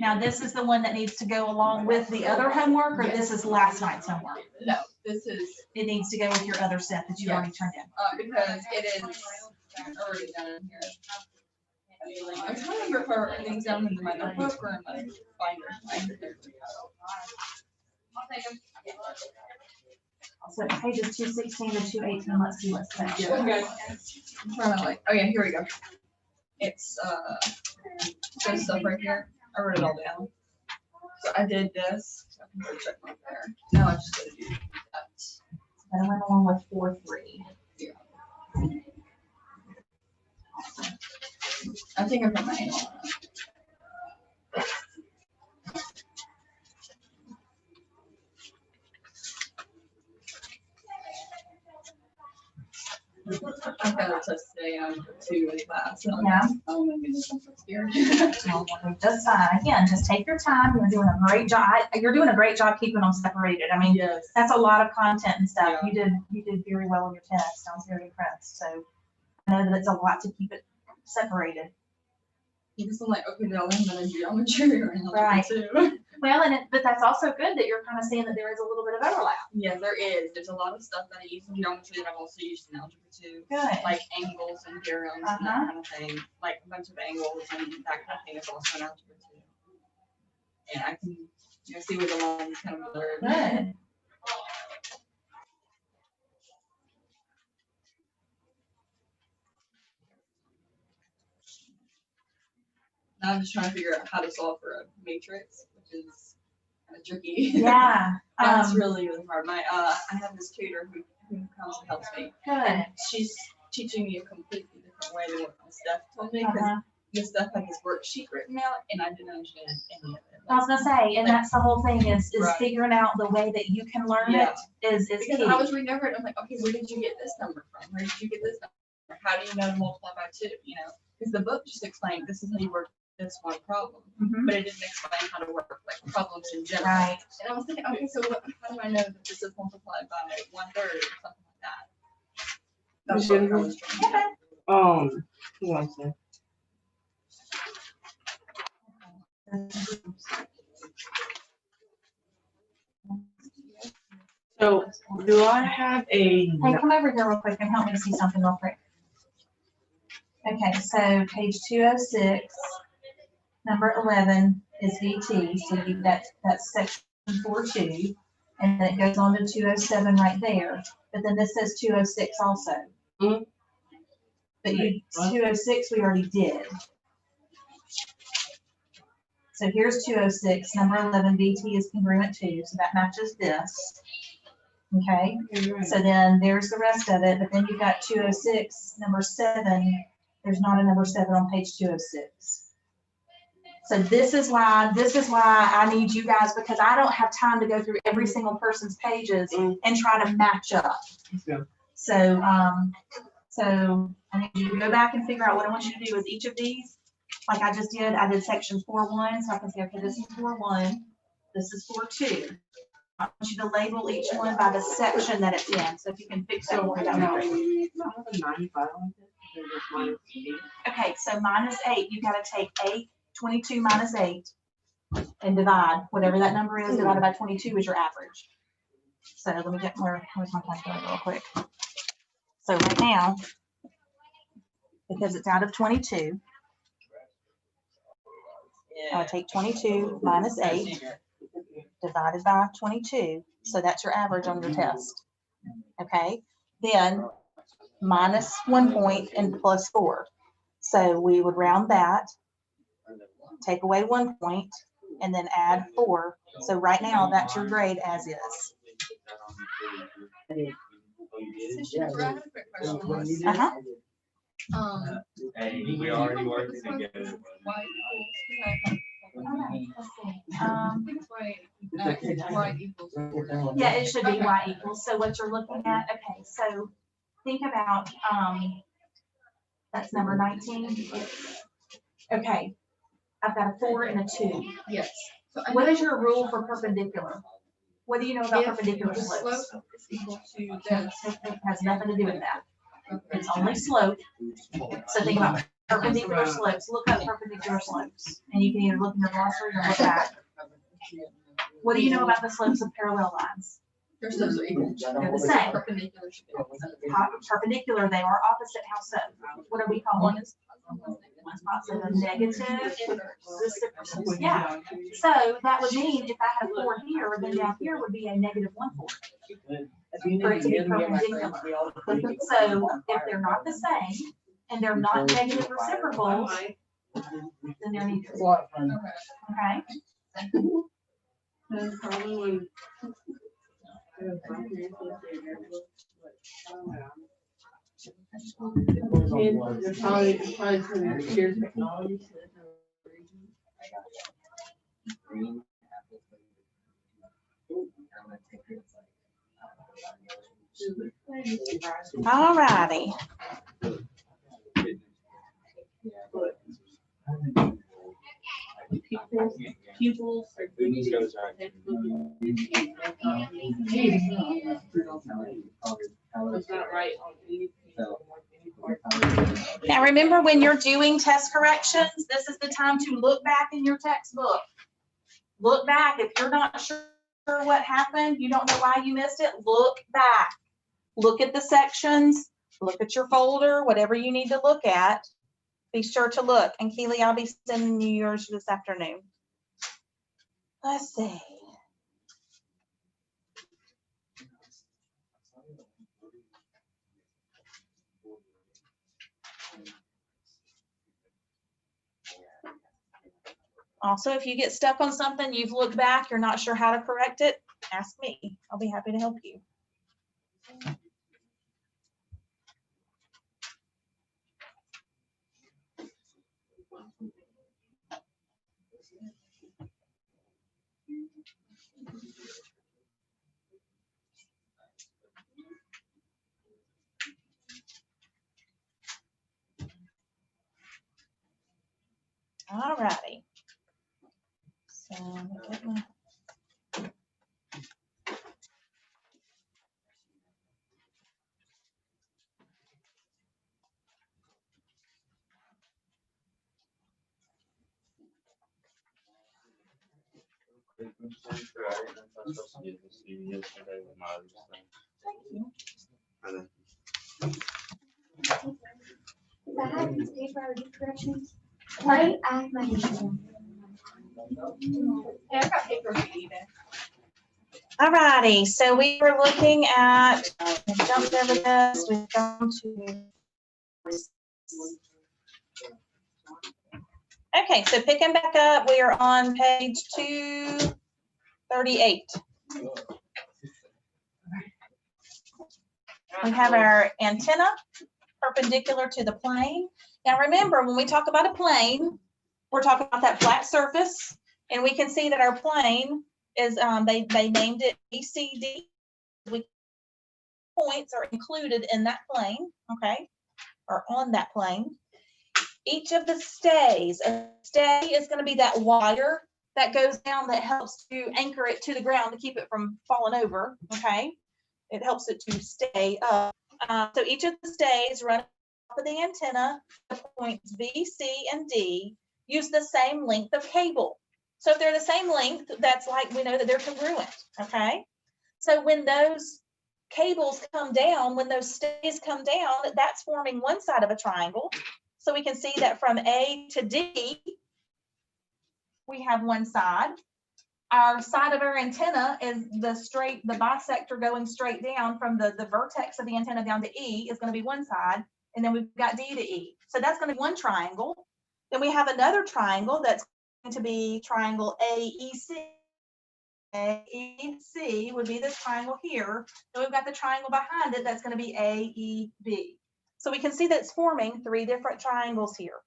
Now, this is the one that needs to go along with the other homework, or this is last night's homework? No, this is, It needs to go with your other set that you already turned in. because it is already done in here. I'm trying to remember if I wrote things down in my notebook or in my binder. I'll take them. So pages 216 to 218, let's see what's that. Okay. I'm trying to oh yeah, here we go. It's, this stuff right here. I wrote it all down. So I did this. So I can go check my there. Now I just gotta do that. That went along with 4-3. I think I put my name on it. I've got a test today on 2 in class. So I'm Yeah. like, oh my goodness, I'm so scared. Just again, just take your time. You're doing a great job. You're doing a great job keeping them separated. I mean, Yes. that's a lot of content and stuff. Yeah. You did very well on your test. I was very impressed. So I know that it's a lot to keep it separated. Because I'm like, okay, they'll learn that in geometry or in Right. algebra too. Well, but that's also good that you're kind of seeing that there is a little bit of overlap. Yeah, there is. There's a lot of stuff that I use in geometry that I've also used in algebra too. Good. Like angles and theorems and that kind of thing. Like a bunch of angles and that kind of thing is also in algebra too. And I can see where the lines kind of blur. Good. Now I'm just trying to figure out how to solve for a matrix, which is kind of tricky. Yeah. That's really, really hard. I have this tutor who comes and helps me. Good. And she's teaching me a completely different way than what my Steph told me. Because Miss Steph had this worksheet written out and I didn't understand any of it. I was gonna say, and that's the whole thing is Right. figuring out the way that you can learn Yeah. it is Because key. I was reading over it, and I'm like, okay, where did you get this number from? Where did you get this number? How do you know to multiply by 2? You know, because the book just explained this is how you work this one problem, Mhm. but it didn't explain how to work like problems in general. Right. And I was thinking, okay, so how do I know that this is multiplied by 1/3 or something like that? That's what I was trying to do. Who wants to? So, do I have a? Hey, come over here real quick and help me see something real quick. Okay, so page 206, number 11 is VT, so that's section 4.2, and then it goes on to 207 right there, but then this says 206 also. Mhm. But What? 206 we already did. So here's 206, number 11, VT is congruent to, so that matches this. Okay, so then there's the rest of it, but then you've got 206, number 7. There's not a number 7 on page 206. So this is why I need you guys, because I don't have time to go through every single person's pages and try to match up. Yeah. So, so I need you to go back and figure out what I want you to do with each of these. Like I just did, I did section 4.1, so I can say, okay, this is 4.1, this is 4.2. I want you to label each one by the section that it's in. So if you can fix it, that would be great. Okay, so -8, you gotta take 8, 22 minus 8 and divide, whatever that number is, divided by 22 is your average. So let me get where's my calculator real quick. So right now, because it's out of 22, I would take 22 minus 8 divided by 22. So that's your average on your test. Okay, then minus 1 point and plus 4. So we would round that, take away 1 point, and then add 4. So right now, that's your grade as is. Jennifer, I have a quick question on this. Uh-huh. We already working together. Why equals, y equals. Yeah, it should be y equals. So what you're looking at, okay, so think about, that's number 19. Okay, I've got a 4 and a 2. Yes. So I What know is your rule for perpendicular? What do you know about if perpendicular the slopes? slope is equal to this. It has nothing to do with that. It's only slope. So think about perpendicular slopes. Look up perpendicular slopes. And you can either look in your glossary or look back. What do you know about the slopes of parallel lines? Their slopes are equal. They're the same. Perpendicular should be opposite. Perpendicular, they are opposite. How so? What do we call one? One's positive, negative. Yeah. So that would mean if I had a 4 here, then down here would be a -1/4. For it to be perpendicular. So if they're not the same and they're not negative reciprocals, then they're neither. Okay? Then probably when. They're probably some shared technology. All righty. Pupils are. It's not right on any. Now, remember when you're doing test corrections, this is the time to look back in your textbook. Look back. If you're not sure what happened, you don't know why you missed it, look back. Look at the sections, look at your folder, whatever you need to look at. Be sure to look. And Keely, I'll be sending you yours this afternoon. Let's see. Also, if you get stuck on something, you've looked back, you're not sure how to correct it, ask me. I'll be happy to help you. All righty. So, let me get my- If I had this paper, I would do corrections. Pardon? I have my issue. Hey, I've got paper for you then. All righty, so we were looking at, jumped over this, we've gone to. Okay, so picking back up, we are on page 238. We have our antenna perpendicular to the plane. Now remember, when we talk about a plane, we're talking about that flat surface, and we can see that our plane is, they named it BCD. Points are included in that plane, okay, or on that plane. Each of the stays, a stay is going to be that wire that goes down that helps to anchor it to the ground to keep it from falling over, okay? It helps it to stay up. So each of the stays run off of the antenna. The points B, C, and D use the same length of cable. So if they're the same length, that's like we know that they're congruent, okay? So when those cables come down, when those stays come down, that's forming one side of a triangle. So we can see that from A to D, we have one side. Our side of our antenna is the bisector going straight down from the vertex of the antenna down to E is going to be one side. And then we've got D to E. So that's going to be one triangle. Then we have another triangle that's going to be triangle AEC. AEC would be this triangle here. Then we've got the triangle behind it that's going to be AEB. So we can see that it's forming three different triangles here.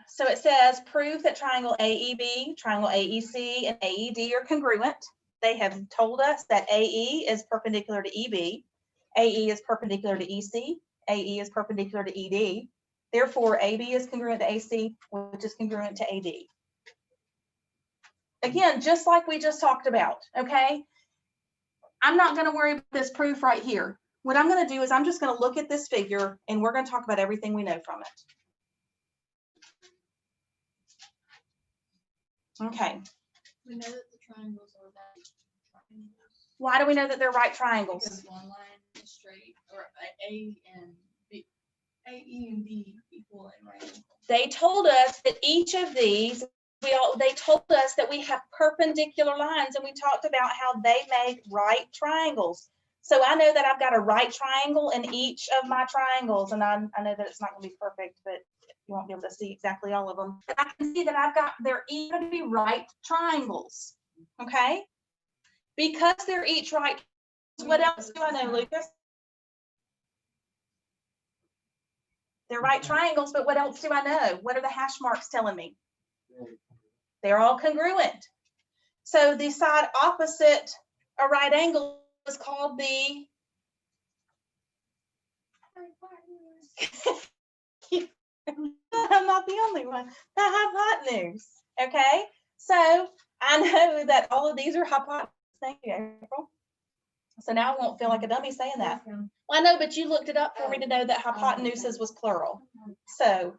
So it says, prove that triangle AEB, triangle AEC, and AED are congruent. They have told us that AE is perpendicular to EB, AE is perpendicular to EC, AE is perpendicular to ED. Therefore, AB is congruent to AC, which is congruent to AD. Again, just like we just talked about, okay? I'm not going to worry about this proof right here. What I'm going to do is I'm just going to look at this figure and we're going to talk about everything we know from it. Okay. We know that the triangles are right triangles. Why do we know that they're right triangles? Because one line is straight, or A and B, AE and B equal a right angle. They told us that each of these, they told us that we have perpendicular lines, and we talked about how they make right triangles. So I know that I've got a right triangle in each of my triangles, and I know that it's not going to be perfect, but you won't be able to see exactly all of them. But I can see that they're each going to be right triangles, okay? Because they're each right, what else do I know, Lucas? They're right triangles, but what else do I know? What are the hash marks telling me? They're all congruent. So the side opposite a right angle is called the I'm not the only one. The hypotenuse. Okay, so I know that all of these are hypotenuse. Thank you, April. So now I won't feel like a dummy saying that. Well, I know, but you looked it up for me to know that hypotenuses was plural. So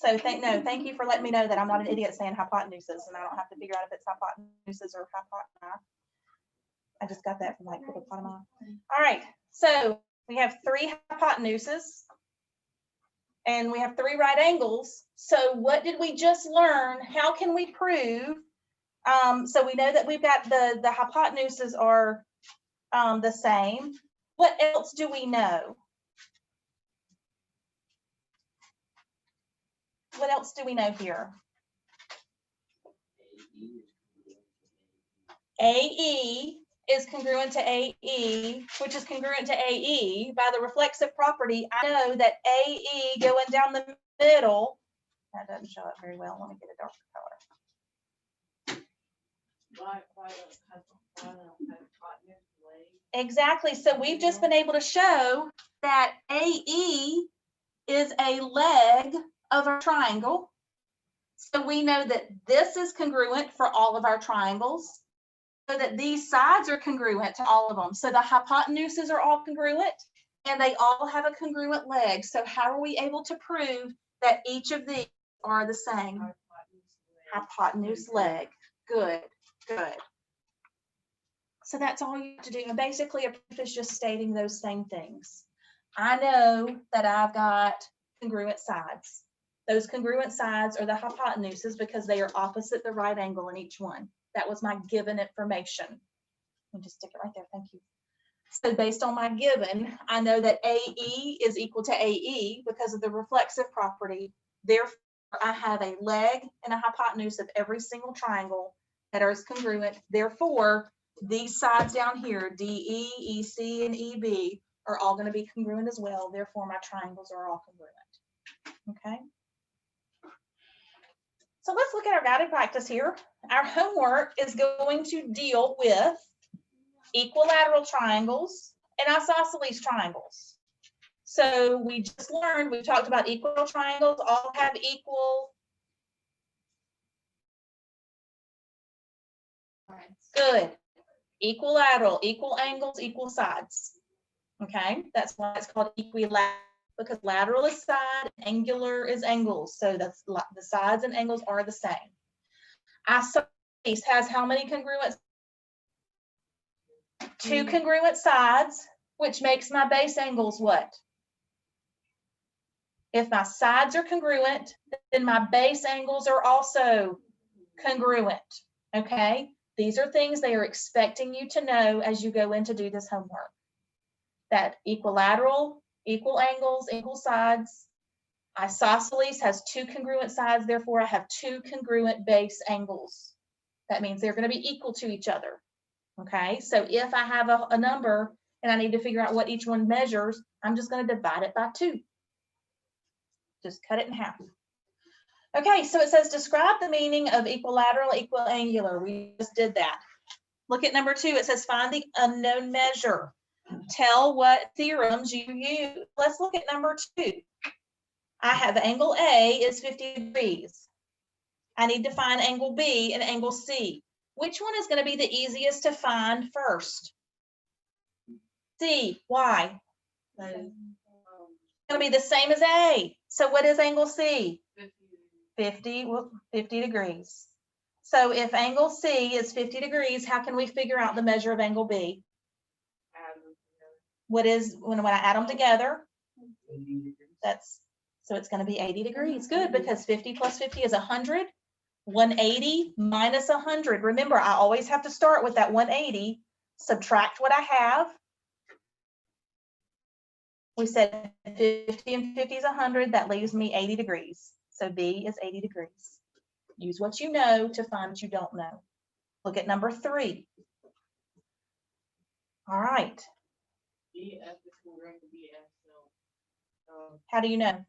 thank you for letting me know that I'm not an idiot saying hypotenuses, and I don't have to figure out if it's hypotenuses or hypotenuse. I just got that from like hippopotami. All right, so we have three hypotenuses, and we have three right angles. So what did we just learn? How can we prove? So we know that we've got the hypotenuses are the same. What else do we know? What else do we know here? AE is congruent to AE, which is congruent to AE. By the reflexive property, I know that AE going down the middle, that doesn't show up very well. Let me get a darker color. Why don't have hypotenuse leg? Exactly. So we've just been able to show that AE is a leg of a triangle. So we know that this is congruent for all of our triangles, so that these sides are congruent to all of them. So the hypotenuses are all congruent, and they all have a congruent leg. So how are we able to prove that each of these are the same? Hypotenuse leg. Good, good. So that's all you have to do. And basically a proof is just stating those same things. I know that I've got congruent sides. Those congruent sides are the hypotenuses because they are opposite the right angle in each one. That was my given information. Let me just stick it right there. Thank you. So based on my given, I know that AE is equal to AE because of the reflexive property. Therefore, I have a leg and a hypotenuse of every single triangle that are congruent. Therefore, these sides down here, DE, EC, and EB, are all going to be congruent as well. Therefore, my triangles are all congruent. Okay. So let's look at our guided practice here. Our homework is going to deal with equilateral triangles and isosceles triangles. So we just learned, we talked about equilateral triangles, all have equal. Good. Equilateral, equal angles, equal sides. Okay, that's why it's called equilateral, because lateral is side, angular is angles. So that's the sides and angles are the same. Isosceles has how many congruent? Two congruent sides, which makes my base angles what? If my sides are congruent, then my base angles are also congruent. Okay, these are things they are expecting you to know as you go in to do this homework. That equilateral, equal angles, equal sides. Isosceles has two congruent sides, therefore I have two congruent base angles. That means they're going to be equal to each other. Okay, so if I have a number and I need to figure out what each one measures, I'm just going to divide it by 2. Just cut it in half. Okay, so it says describe the meaning of equilateral, equiangular. We just did that. Look at number 2. It says find the unknown measure. Tell what theorems you use. Let's look at number 2. I have angle A is 50 degrees. I need to find angle B and angle C. Which one is going to be the easiest to find first? C. Why? It's going to be the same as A. So what is angle C? 50 degrees. So if angle C is 50 degrees, how can we figure out the measure of angle B? What is, when I add them together, so it's going to be 80 degrees. Good, because 50 plus 50 is 100. 180 minus 100. Remember, I always have to start with that 180, subtract what I have. We said 50 and 50 is 100. That leaves me 80 degrees. So B is 80 degrees. Use what you know to find what you don't know. Look at number 3. All right. How do you know?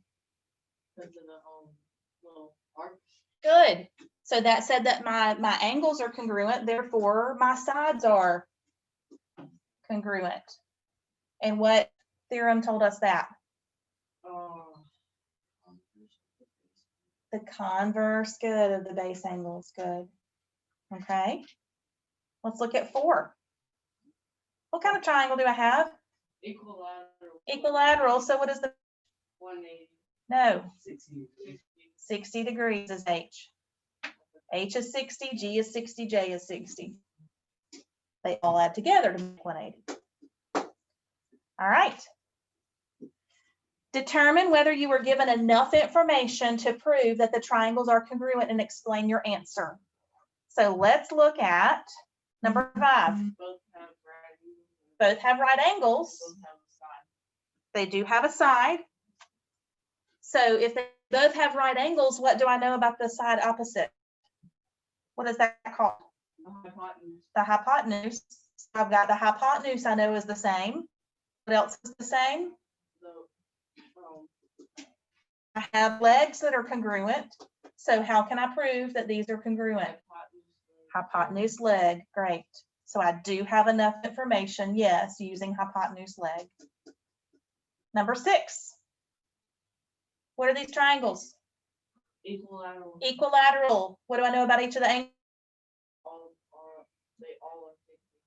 Good. So that said that my angles are congruent, therefore my sides are congruent. And what theorem told us that? The converse, good, of the base angles, good. Okay. Let's look at 4. What kind of triangle do I have? Equilateral. Equilateral. So what is the? 180. No. 60 degrees is H. H is 60, G is 60, J is 60. They all add together to make 180. All right. Determine whether you were given enough information to prove that the triangles are congruent and explain your answer. So let's look at number 5. Both have right angles. They do have a side. So if they both have right angles, what do I know about the side opposite? What is that called? The hypotenuse. I've got the hypotenuse I know is the same. What else is the same? I have legs that are congruent. So how can I prove that these are congruent? Hypotenuse leg, great. So I do have enough information, yes, using hypotenuse leg. Number 6. What are these triangles? Equilateral. Equilateral. What do I know about each of the angles?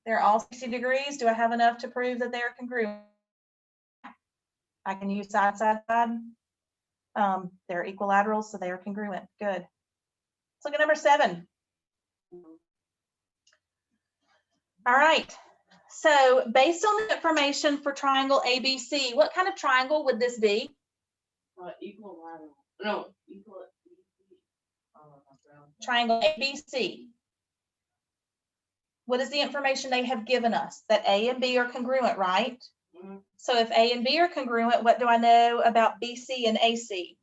They're all 60 degrees. Do I have enough to prove that they're congruent? I can use side, side, side. They're equilateral, so they are congruent. Good. Let's look at number 7. All right. So based on the information for triangle ABC, what kind of triangle would this be? Equilateral. No, Triangle ABC. What is the information they have given us? That A and B are congruent, right? Mhm. So if A and B are congruent, what do I know about BC and AC?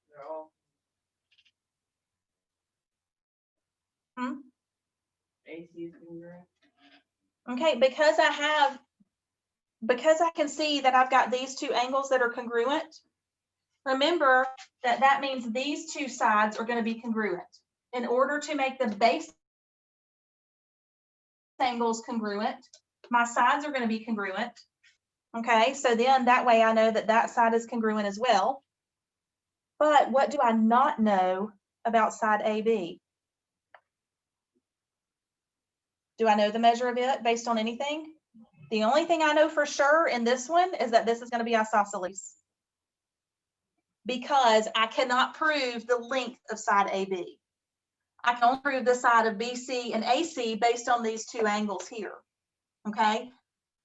They're all. AC is congruent. Okay, because I can see that I've got these two angles that are congruent, Remember that that means these two sides are going to be congruent. In order to make the base angles congruent, my sides are going to be congruent. Okay, so then that way I know that that side is congruent as well. But what do I not know about side AB? Do I know the measure of it based on anything? The only thing I know for sure in this one is that this is going to be isosceles, because I cannot prove the length of side AB. I can only prove the side of BC and AC based on these two angles here. Okay,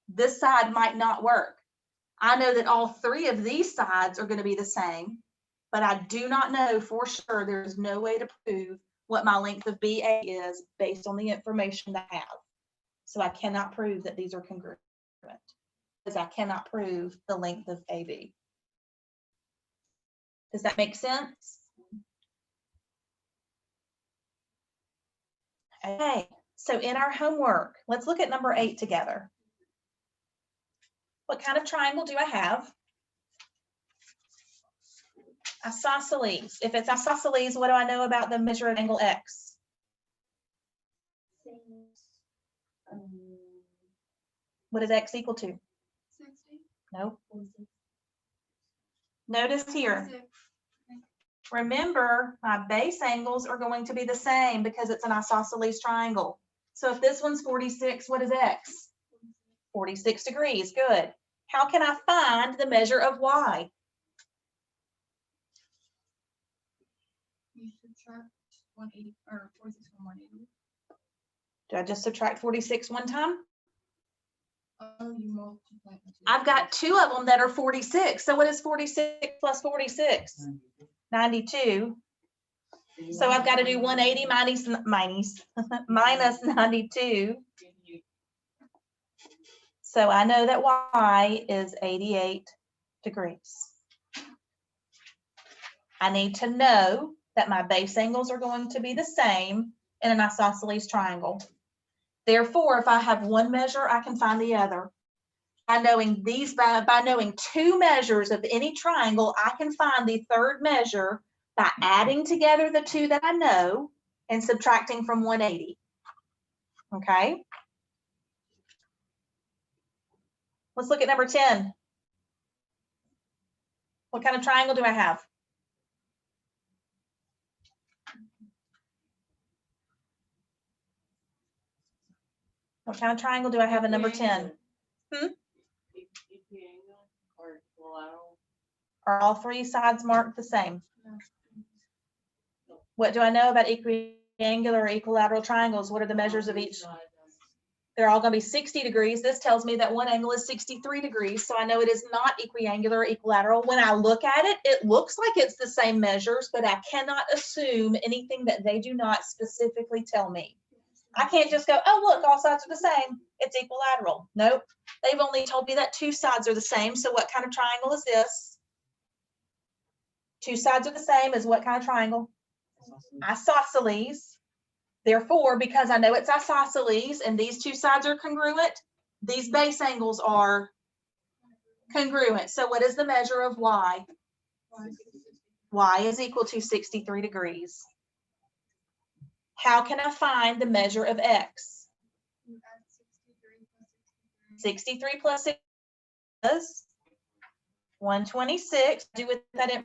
this side might not work. I know that all three of these sides are going to be the same, but I do not know for sure. There's no way to prove what my length of BA is based on the information that I have. So I cannot prove that these are congruent because I cannot prove the length of AB. Does that make sense? Okay, so in our homework, let's look at number 8 together. What kind of triangle do I have? Isosceles. If it's isosceles, what do I know about the measure of angle X? What is X equal to? 60. Nope. Notice here, remember my base angles are going to be the same because it's an isosceles triangle. So if this one's 46, what is X? 46 degrees, good. How can I find the measure of Y? You subtract 180 or 46 from 180. Do I just subtract 46 one time? Oh, you multiply it. I've got two of them that are 46. So what is 46 plus 46? 92. So I've got to do 180 minus 92. So I know that Y is 88 degrees. I need to know that my base angles are going to be the same in an isosceles triangle. Therefore, if I have one measure, I can find the other. By knowing two measures of any triangle, I can find the third measure by adding together the two that I know and subtracting from 180. Okay? Let's look at number 10. What kind of triangle do I have? What kind of triangle do I have in number 10? Equiangle or equilateral? Are all three sides marked the same? What do I know about equiangular or equilateral triangles? What are the measures of each? They're all going to be 60 degrees. This tells me that one angle is 63 degrees. So I know it is not equiangular or equilateral. When I look at it, it looks like it's the same measures, but I cannot assume anything that they do not specifically tell me. I can't just go, oh, look, all sides are the same. It's equilateral. Nope. They've only told me that two sides are the same. So what kind of triangle is this? Two sides are the same as what kind of triangle? Isosceles. Therefore, because I know it's isosceles and these two sides are congruent, these base angles are congruent. So what is the measure of Y? Y is equal to 63 degrees. How can I find the measure of X? 63 plus 6 is 126. Do with that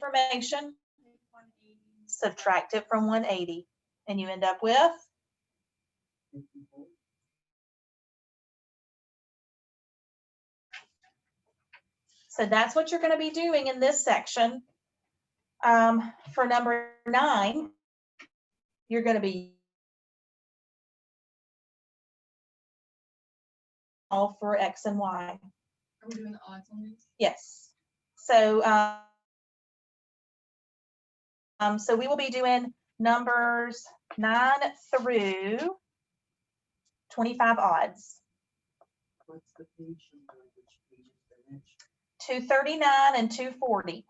information, subtract it from 180, and you end up with 54. So that's what you're going to be doing in this section. For number 9, you're going to be all for X and Y. Are we doing the odds on these? Yes. So, so we will be doing numbers 9 through 25 odds. What's the page? Which page is the next? 239 and 240.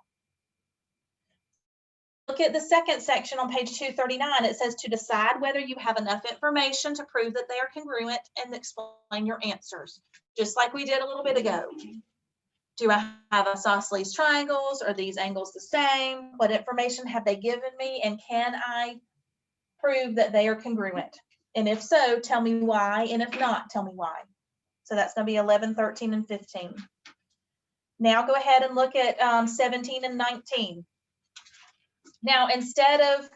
Look at the second section on page 239. It says to decide whether you have enough information to prove that they are congruent and explain your answers, just like we did a little bit ago. Do I have isosceles triangles? Are these angles the same? What information have they given me? And can I prove that they are congruent? And if so, tell me why. And if not, tell me why. So that's going to be 11, 13, and 15. Now go ahead and look at 17 and 19. Now, instead of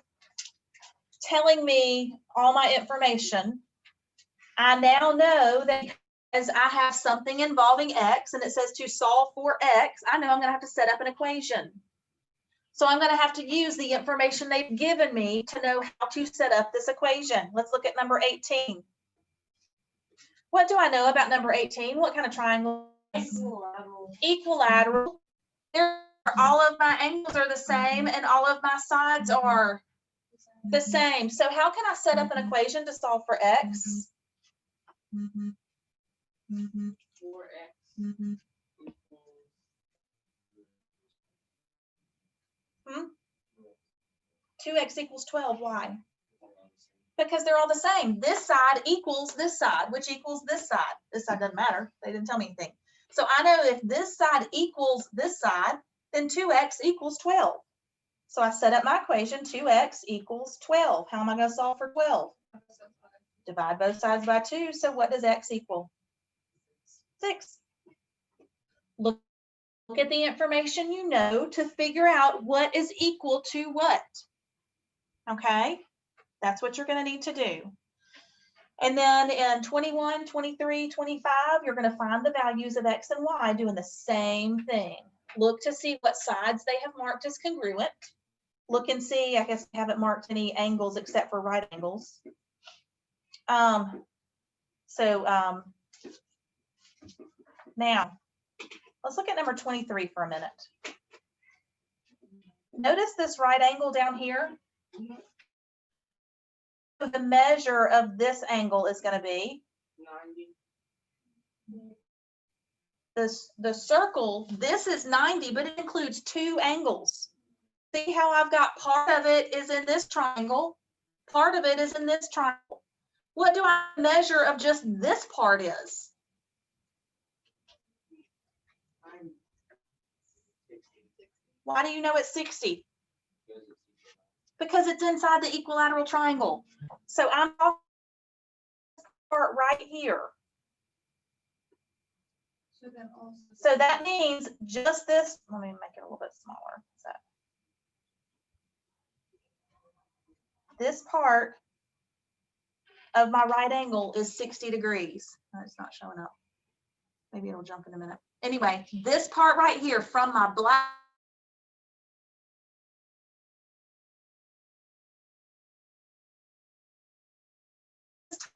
telling me all my information, I now know that as I have something involving X and it says to solve for X, I know I'm going to have to set up an equation. So I'm going to have to use the information they've given me to know how to set up this equation. Let's look at number 18. What do I know about number 18? What kind of triangle? Equilateral. Equilateral. All of my angles are the same and all of my sides are the same. So how can I set up an equation to solve for X? 4x. 2x equals 12. Why? Because they're all the same. This side equals this side, which equals this side. This side doesn't matter. They didn't tell me anything. So I know if this side equals this side, then 2x equals 12. So I set up my equation, 2x equals 12. How am I going to solve for 12? Divide both sides by 2. So what does x equal? 6. Look at the information you know to figure out what is equal to what. Okay? That's what you're going to need to do. And then in 21, 23, 25, you're going to find the values of x and y doing the same thing. Look to see what sides they have marked as congruent. Look and see, I guess I haven't marked any angles except for right angles. Now, let's look at number 23 for a minute. Notice this right angle down here. The measure of this angle is going to be 90. the circle. This is 90, but it includes 2 angles. See how I've got part of it is in this triangle, part of it is in this triangle. What do I measure of just this part is? Why do you know it's 60? Because it's inside the equilateral triangle. So I'm off part right here. So that means just this, let me make it a little bit smaller. So this part of my right angle is 60 degrees. No, it's not showing up. Maybe it'll jump in a minute. Anyway, this part right here from my black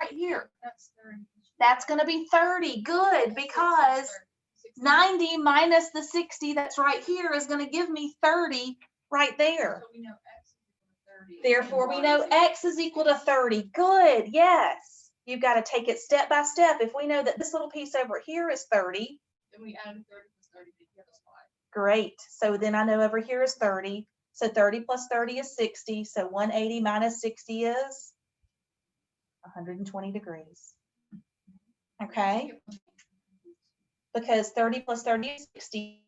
right here, that's going to be 30. Good, because 90 minus the 60 that's right here is going to give me 30 right there. Therefore, we know x is equal to 30. Good, yes. You've got to take it step by step. If we know that this little piece over here is 30, Then we add 30 plus 30 to give us 5. great. So then I know over here is 30. So 30 plus 30 is 60. So 180 minus 60 is 120 degrees. Okay? Because 30 plus 30 is 60.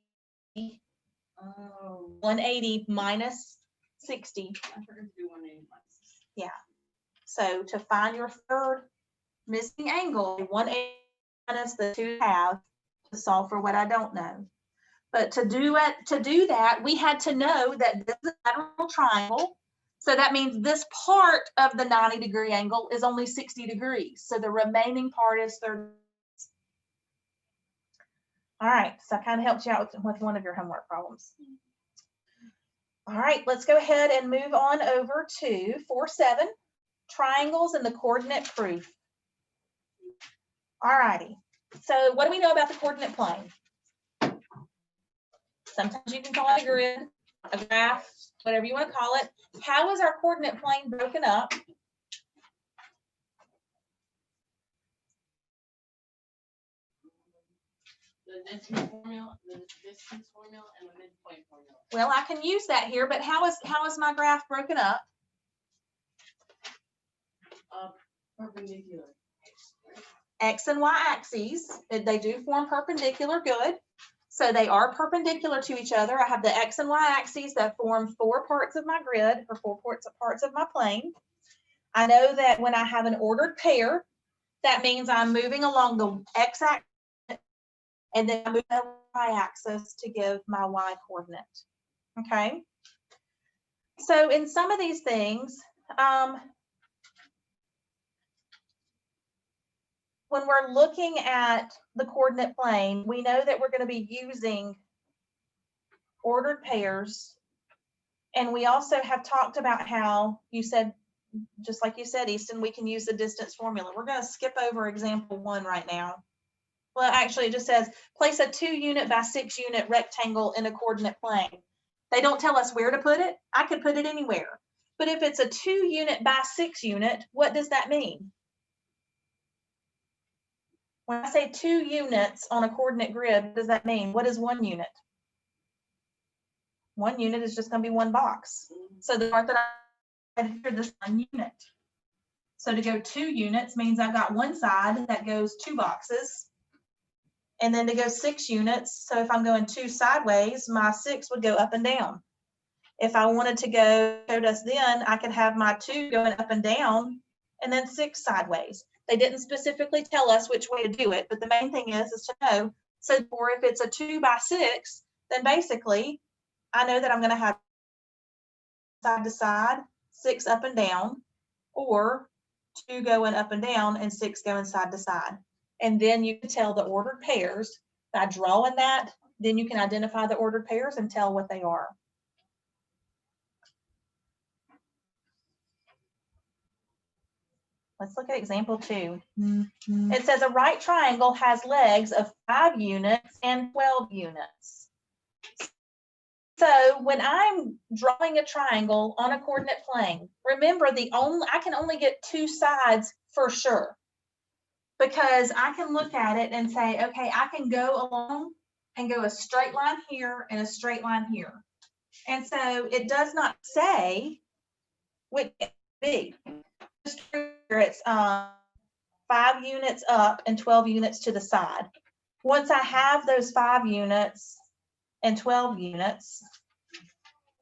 Oh, 180 minus 60. I forgot to do 180 minus. Yeah. So to find your third missing angle, 180 minus the 2½ to solve for what I don't know. But to do that, we had to know that this is a lateral triangle. So that means this part of the 90-degree angle is only 60 degrees. So the remaining part is 30. All right, so I kind of helped you out with one of your homework problems. All right, let's go ahead and move on over to 4-7, triangles and the coordinate proof. All righty, so what do we know about the coordinate plane? Sometimes you can call it a grid, a graph, whatever you want to call it. How is our coordinate plane broken up? The distance formula, and the midpoint formula. Well, I can use that here, but how is my graph broken up? Perpendicular. X and Y axes, they do form perpendicular, good. So they are perpendicular to each other. I have the X and Y axes that form 4 parts of my grid, or 4 parts of my plane. I know that when I have an ordered pair, that means I'm moving along the X axis and then I move the Y axis to give my Y coordinate. Okay. So in some of these things, when we're looking at the coordinate plane, we know that we're going to be using ordered pairs. And we also have talked about how you said, just like you said, Easton, we can use the distance formula. We're going to skip over example 1 right now. Well, actually, it just says place a 2 unit by 6 unit rectangle in a coordinate plane. They don't tell us where to put it. I could put it anywhere. But if it's a 2 unit by 6 unit, what does that mean? When I say 2 units on a coordinate grid, what does that mean? What is 1 unit? 1 unit is just going to be 1 box. So the part that I had here, this 1 unit. So to go 2 units means I've got one side that goes 2 boxes. And then to go 6 units, so if I'm going 2 sideways, my 6 would go up and down. If I wanted to go, showed us then, I could have my 2 going up and down and then 6 sideways. They didn't specifically tell us which way to do it, but the main thing is to know. So for if it's a 2 by 6, then basically I know that I'm going to have side to side, 6 up and down, or 2 going up and down and 6 going side to side. And then you can tell the ordered pairs by drawing that. Then you can identify the ordered pairs and tell what they are. Let's look at example 2. It says a right triangle has legs of 5 units and 12 units. So when I'm drawing a triangle on a coordinate plane, remember I can only get 2 sides for sure. Because I can look at it and say, okay, I can go along and go a straight line here and a straight line here. And so it does not say which be. It's 5 units up and 12 units to the side. Once I have those 5 units and 12 units,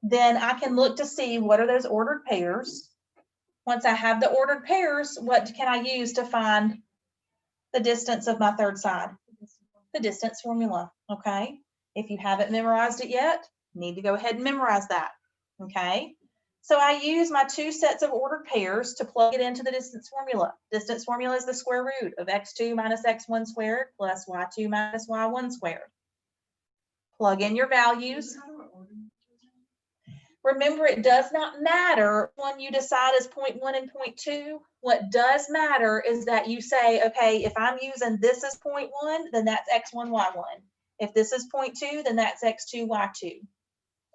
then I can look to see what are those ordered pairs. Once I have the ordered pairs, what can I use to find the distance of my third side? The distance formula, okay? If you haven't memorized it yet, you need to go ahead and memorize that, okay? So I use my 2 sets of ordered pairs to plug it into the distance formula. Distance formula is the square root of x2 minus x1 squared plus y2 minus y1 squared. Plug in your values. Remember, it does not matter when you decide is 0.1 and 0.2. What does matter is that you say, okay, if I'm using this as 0.1, then that's x1, y1. If this is 0.2, then that's x2, y2.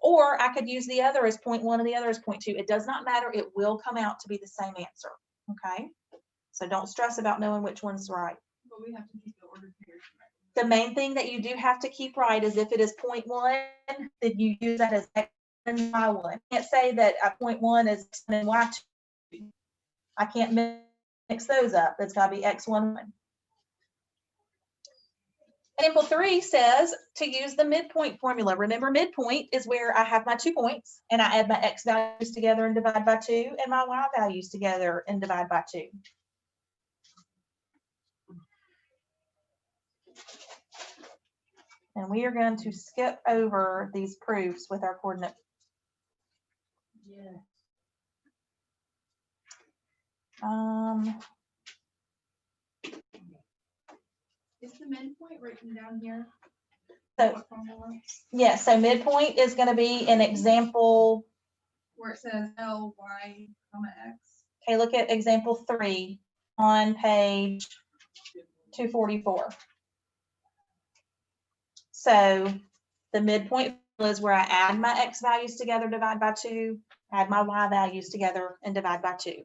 Or I could use the other as 0.1 and the other as 0.2. It does not matter. It will come out to be the same answer, okay? So don't stress about knowing which one's right. But we have to keep the ordered pairs right. The main thing that you do have to keep right is if it is 0.1, then you use that as x and y1. I can't say that 0.1 is x and y2. I can't mix those up. It's got to be x1. Example 3 says to use the midpoint formula. Remember, midpoint is where I have my 2 points and I add my x values together and divide by 2 and my y values together and divide by 2. And we are going to skip over these proofs with our coordinate. Yeah. Is the midpoint written down here? So, What formula? yeah, so midpoint is going to be an example. Where it says L, Y, comma, X. Okay, look at example 3 on page 244. So the midpoint is where I add my x values together, divide by 2, add my y values together, and divide by 2.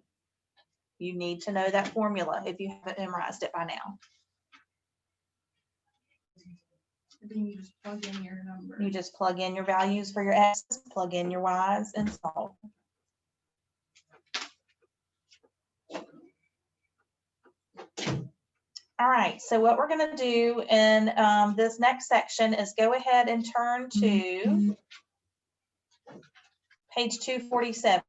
You need to know that formula if you haven't memorized it by now. And then you just plug in your number. You just plug in your values for your x's, plug in your y's, and solve. All right, so what we're gonna do in this next section is go ahead and turn to page 247.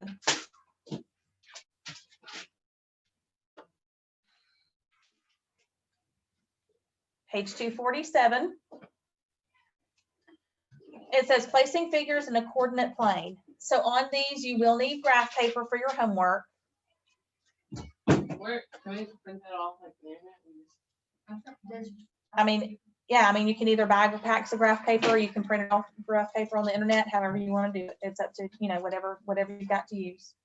Page 247. It says placing figures in a coordinate plane. So on these, you will need graph paper for your homework. Where, can we print that off like the internet? and just- I mean, yeah, I mean, you can either buy packs of graph paper, or you can print it off graph paper on the internet, however you want to do it. It's up to, you know, whatever you've got to use.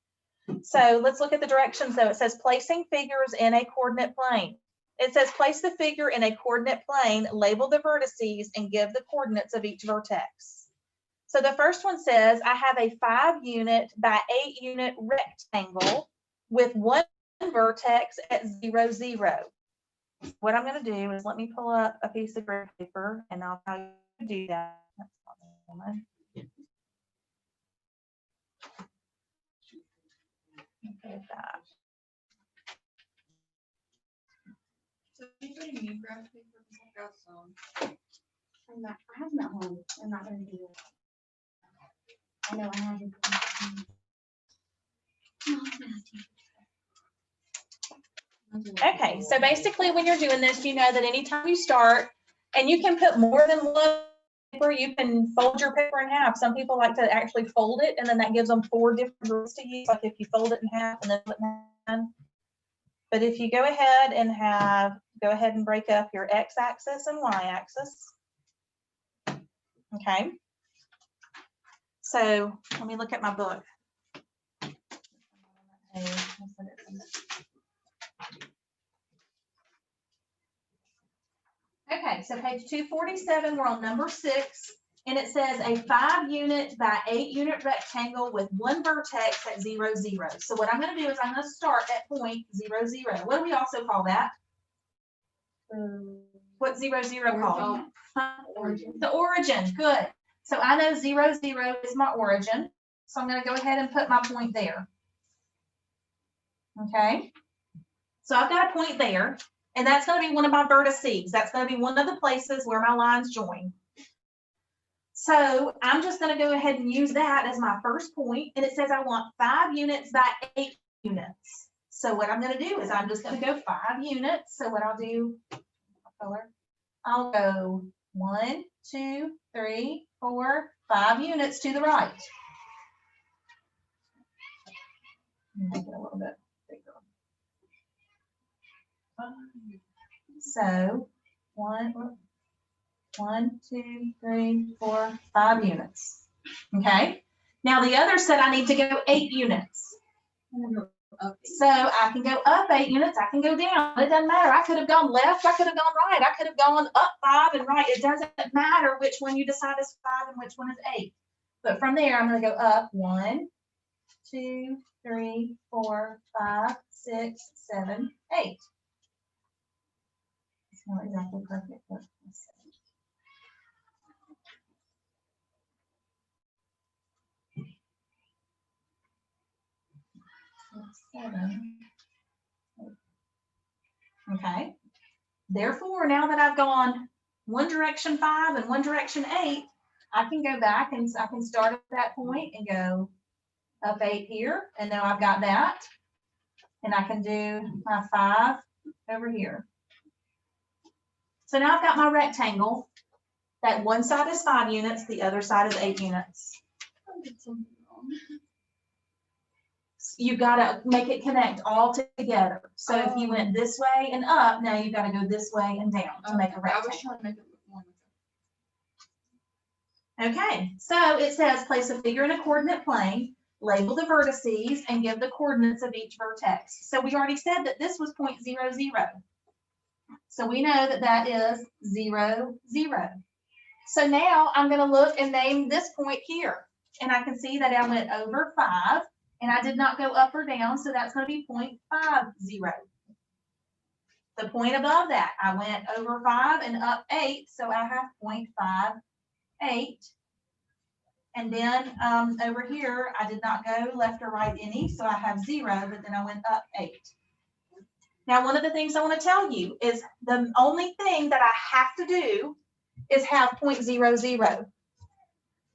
So let's look at the directions though. It says placing figures in a coordinate plane. It says place the figure in a coordinate plane, label the vertices, and give the coordinates of each vertex. So the first one says, I have a 5-unit by 8-unit rectangle with one vertex at 0, 0. What I'm going to do is let me pull up a piece of graph paper and I'll tell you to do that. That's not the one. Okay, that. So anybody need graph paper? 'Cause I've got some. I have them at home. I'm not gonna do it. I know I have it. Okay, so basically when you're doing this, you know that anytime you start, and you can put more than one paper, you can fold your paper in half. Some people like to actually fold it, and then that gives them 4 different groups to use, like if you fold it in half and then flip it in half. But if you go ahead and break up your x-axis and y-axis. Okay. So let me look at my book. Okay, so page 247, we're on number 6, and it says a 5-unit by 8-unit rectangle with one vertex at 0, 0. So what I'm going to do is I'm going to start at point 0, 0. What do we also call that? What's 0, 0 called? Origin. The origin, good. So I know 0, 0 is my origin. So I'm going to go ahead and put my point there. Okay. So I've got a point there, and that's going to be one of my vertices. That's going to be one of the places where my lines join. So I'm just going to go ahead and use that as my first point, and it says I want 5 units by 8 units. So what I'm going to do is I'm just going to go 5 units. So what I'll do, I'll go 1, 2, 3, 4, 5 units to the right. Make it a little bit bigger. So 1, 2, 3, 4, 5 units. Okay. Now the other said I need to go 8 units. So I can go up 8 units, I can go down. It doesn't matter. I could have gone left, I could have gone right, I could have gone up 5 and right. It doesn't matter which one you decide is 5 and which one is 8. But from there, I'm going to go up 1, 2, 3, 4, 5, 6, 7, 8. It's not exactly perfect, but let's see. Seven. Okay. Therefore, now that I've gone one direction 5 and one direction 8, I can go back and I can start at that point and go up 8 here, and now I've got that, and I can do my 5 over here. So now I've got my rectangle. That one side is 5 units, the other side is 8 units. You've got to make it connect all together. So if you went this way and up, now you've got to go this way and down to make a I was rectangle. trying to make it look more. Okay, so it says place a figure in a coordinate plane, label the vertices, and give the coordinates of each vertex. So we already said that this was point 0, 0. So we know that that is 0, 0. So now I'm going to look and name this point here. And I can see that I went over 5, and I did not go up or down, so that's going to be 0.50. The point above that, I went over 5 and up 8, so I have 0.58. And then over here, I did not go left or right any, so I have 0, but then I went up 8. Now, one of the things I want to tell you is the only thing that I have to do is have 0.00.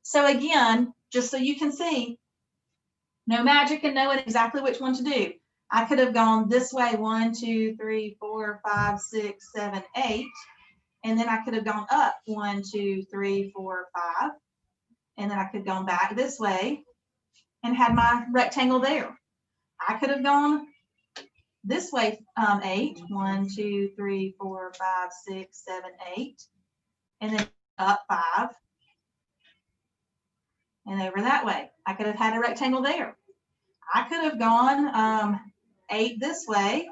So again, just so you can see, no magic in knowing exactly which one to do. I could have gone this way, 1, 2, 3, 4, 5, 6, 7, 8. And then I could have gone up 1, 2, 3, 4, 5. And then I could have gone back this way and had my rectangle there. I could have gone this way, 8, 1, 2, 3, 4, 5, 6, 7, 8. And then up 5. And over that way. I could have had a rectangle there. I could have gone 8 this way.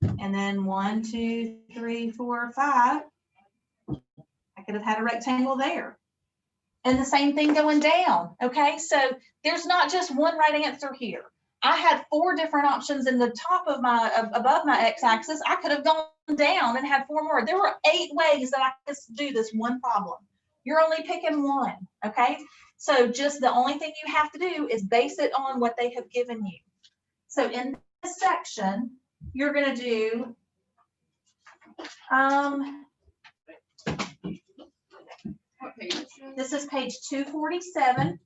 And then 1, 2, 3, 4, 5. I could have had a rectangle there. And the same thing going down. Okay, so there's not just one right answer here. I had 4 different options in the top of my, above my x-axis. I could have gone down and had 4 more. There were 8 ways that I could do this one problem. You're only picking one, okay? So just the only thing you have to do is base it on what they have given you. So in this section, you're gonna do, What page? this is page 247.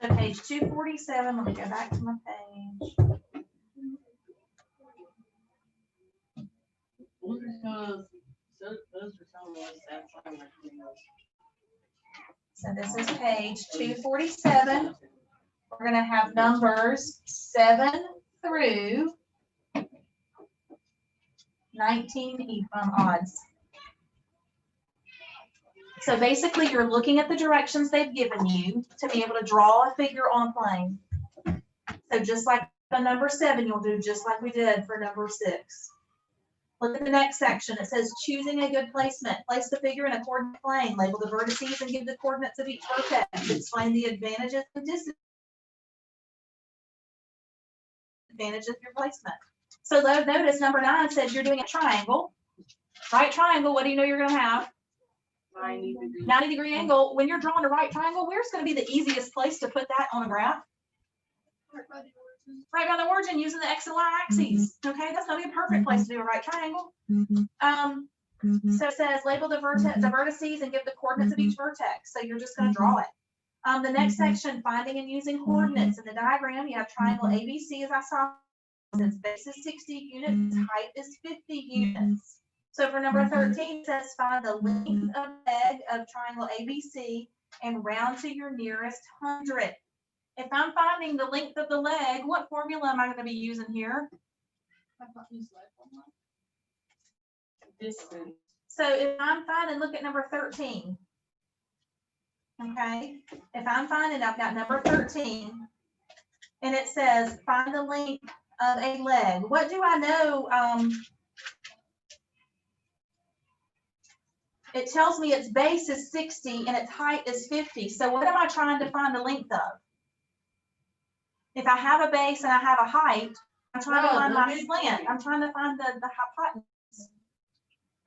So page 247, let me go back to my page. Those are some of the ones that I'm like, So this is page 247. We're gonna have numbers 7 through 19 odds. So basically, you're looking at the directions they've given you to be able to draw a figure on a plane. So just like the number 7, you'll do just like we did for number 6. Look at the next section. It says choosing a good placement. Place the figure in a coordinate plane. Label the vertices and give the coordinates of each vertex. Explain the advantages and disadvantages of your placement. So notice number 9 says you're doing a triangle. Right triangle, what do you know you're going to have? 90-degree angle. When you're drawing a right triangle, where's going to be the easiest place to put that on a graph? Right by the origin, using the X and Y axes. Okay, that's going to be a perfect place to do a right triangle. So it says label the vertices and give the coordinates of each vertex. So you're just going to draw it. The next section, finding and using coordinates. In the diagram, you have triangle ABC, as I saw. Since base is 60 units, height is 50 units. So for number 13, it says find the length of leg of triangle ABC and round to your nearest 100. If I'm finding the length of the leg, what formula am I going to be using here? distance. So if I'm finding, look at number 13. Okay, if I'm finding, I've got number 13, and it says find the length of a leg. What do I know? It tells me its base is 60 and its height is 50. So what am I trying to find the length of? If I have a base and I have a height, I'm trying to find my slant. I'm trying to find the hypotenuse.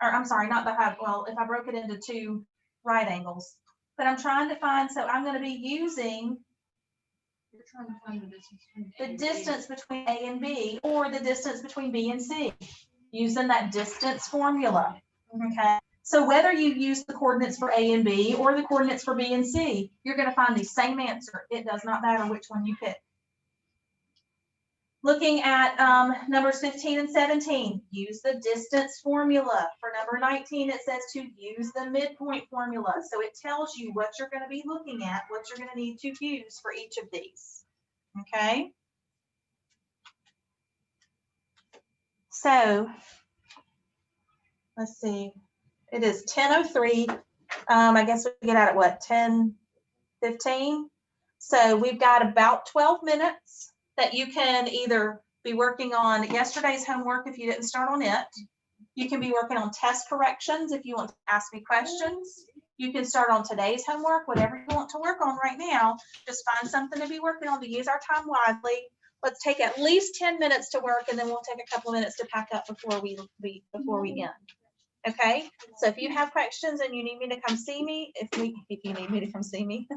Or I'm sorry, not the height. Well, if I broke it into 2 right angles. But I'm trying to find, so I'm going to be using You're trying to find the distance between A the and B. distance between A and B, or the distance between B and C, using that distance formula. Okay. So whether you use the coordinates for A and B or the coordinates for B and C, you're going to find the same answer. It does not matter which one you pick. Looking at numbers 15 and 17, use the distance formula. For number 19, it says to use the midpoint formula. So it tells you what you're going to be looking at, what you're going to need to use for each of these. Okay. So let's see. It is 10:03. I guess we get out at what, 10:15? So we've got about 12 minutes that you can either be working on yesterday's homework if you didn't start on it. You can be working on test corrections if you want to ask me questions. You can start on today's homework, whatever you want to work on right now. Just find something to be working on to use our time wisely. Let's take at least 10 minutes to work, and then we'll take a couple of minutes to pack up before we end. Okay, so if you have questions and you need me to come see me, if you need me to come see me,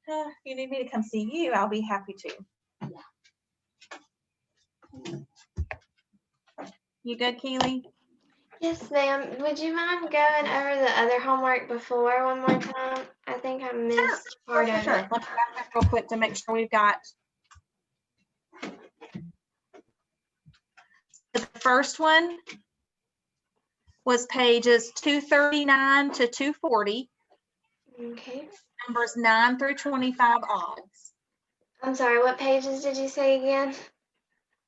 if you need me to come see you, I'll be happy to. You good, Keely? Yes, ma'am. Would you mind going over the other homework before one more time? I think I missed part of Sure. it. Let me back up real quick to make sure we've got. The first one was pages 239 to 240, Okay. numbers 9 through 25 odds. I'm sorry, what pages did you say again?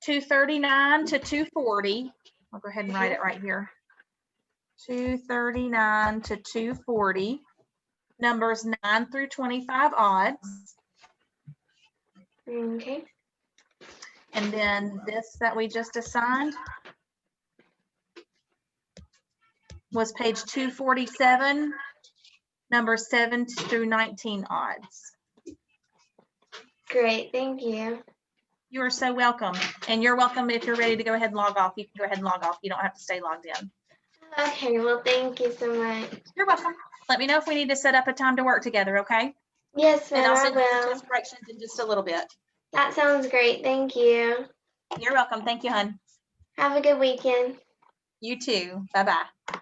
239 to 240. I'll go ahead and write it right here. 239 to 240, numbers 9 through 25 odds. Okay. And then this that we just assigned was page 247, numbers 7 through 19 odds. Great, thank you. You are so welcome. And you're welcome if you're ready to go ahead and log off. You can go ahead and log off. You don't have to stay logged in. Okay, well, thank you so much. You're welcome. Let me know if we need to set up a time to work together, okay? Yes, And ma'am, I'll I send you the will. test corrections in just a little bit. That sounds great, thank you. You're welcome. Thank you, hon. Have a good weekend. You too. Bye-bye.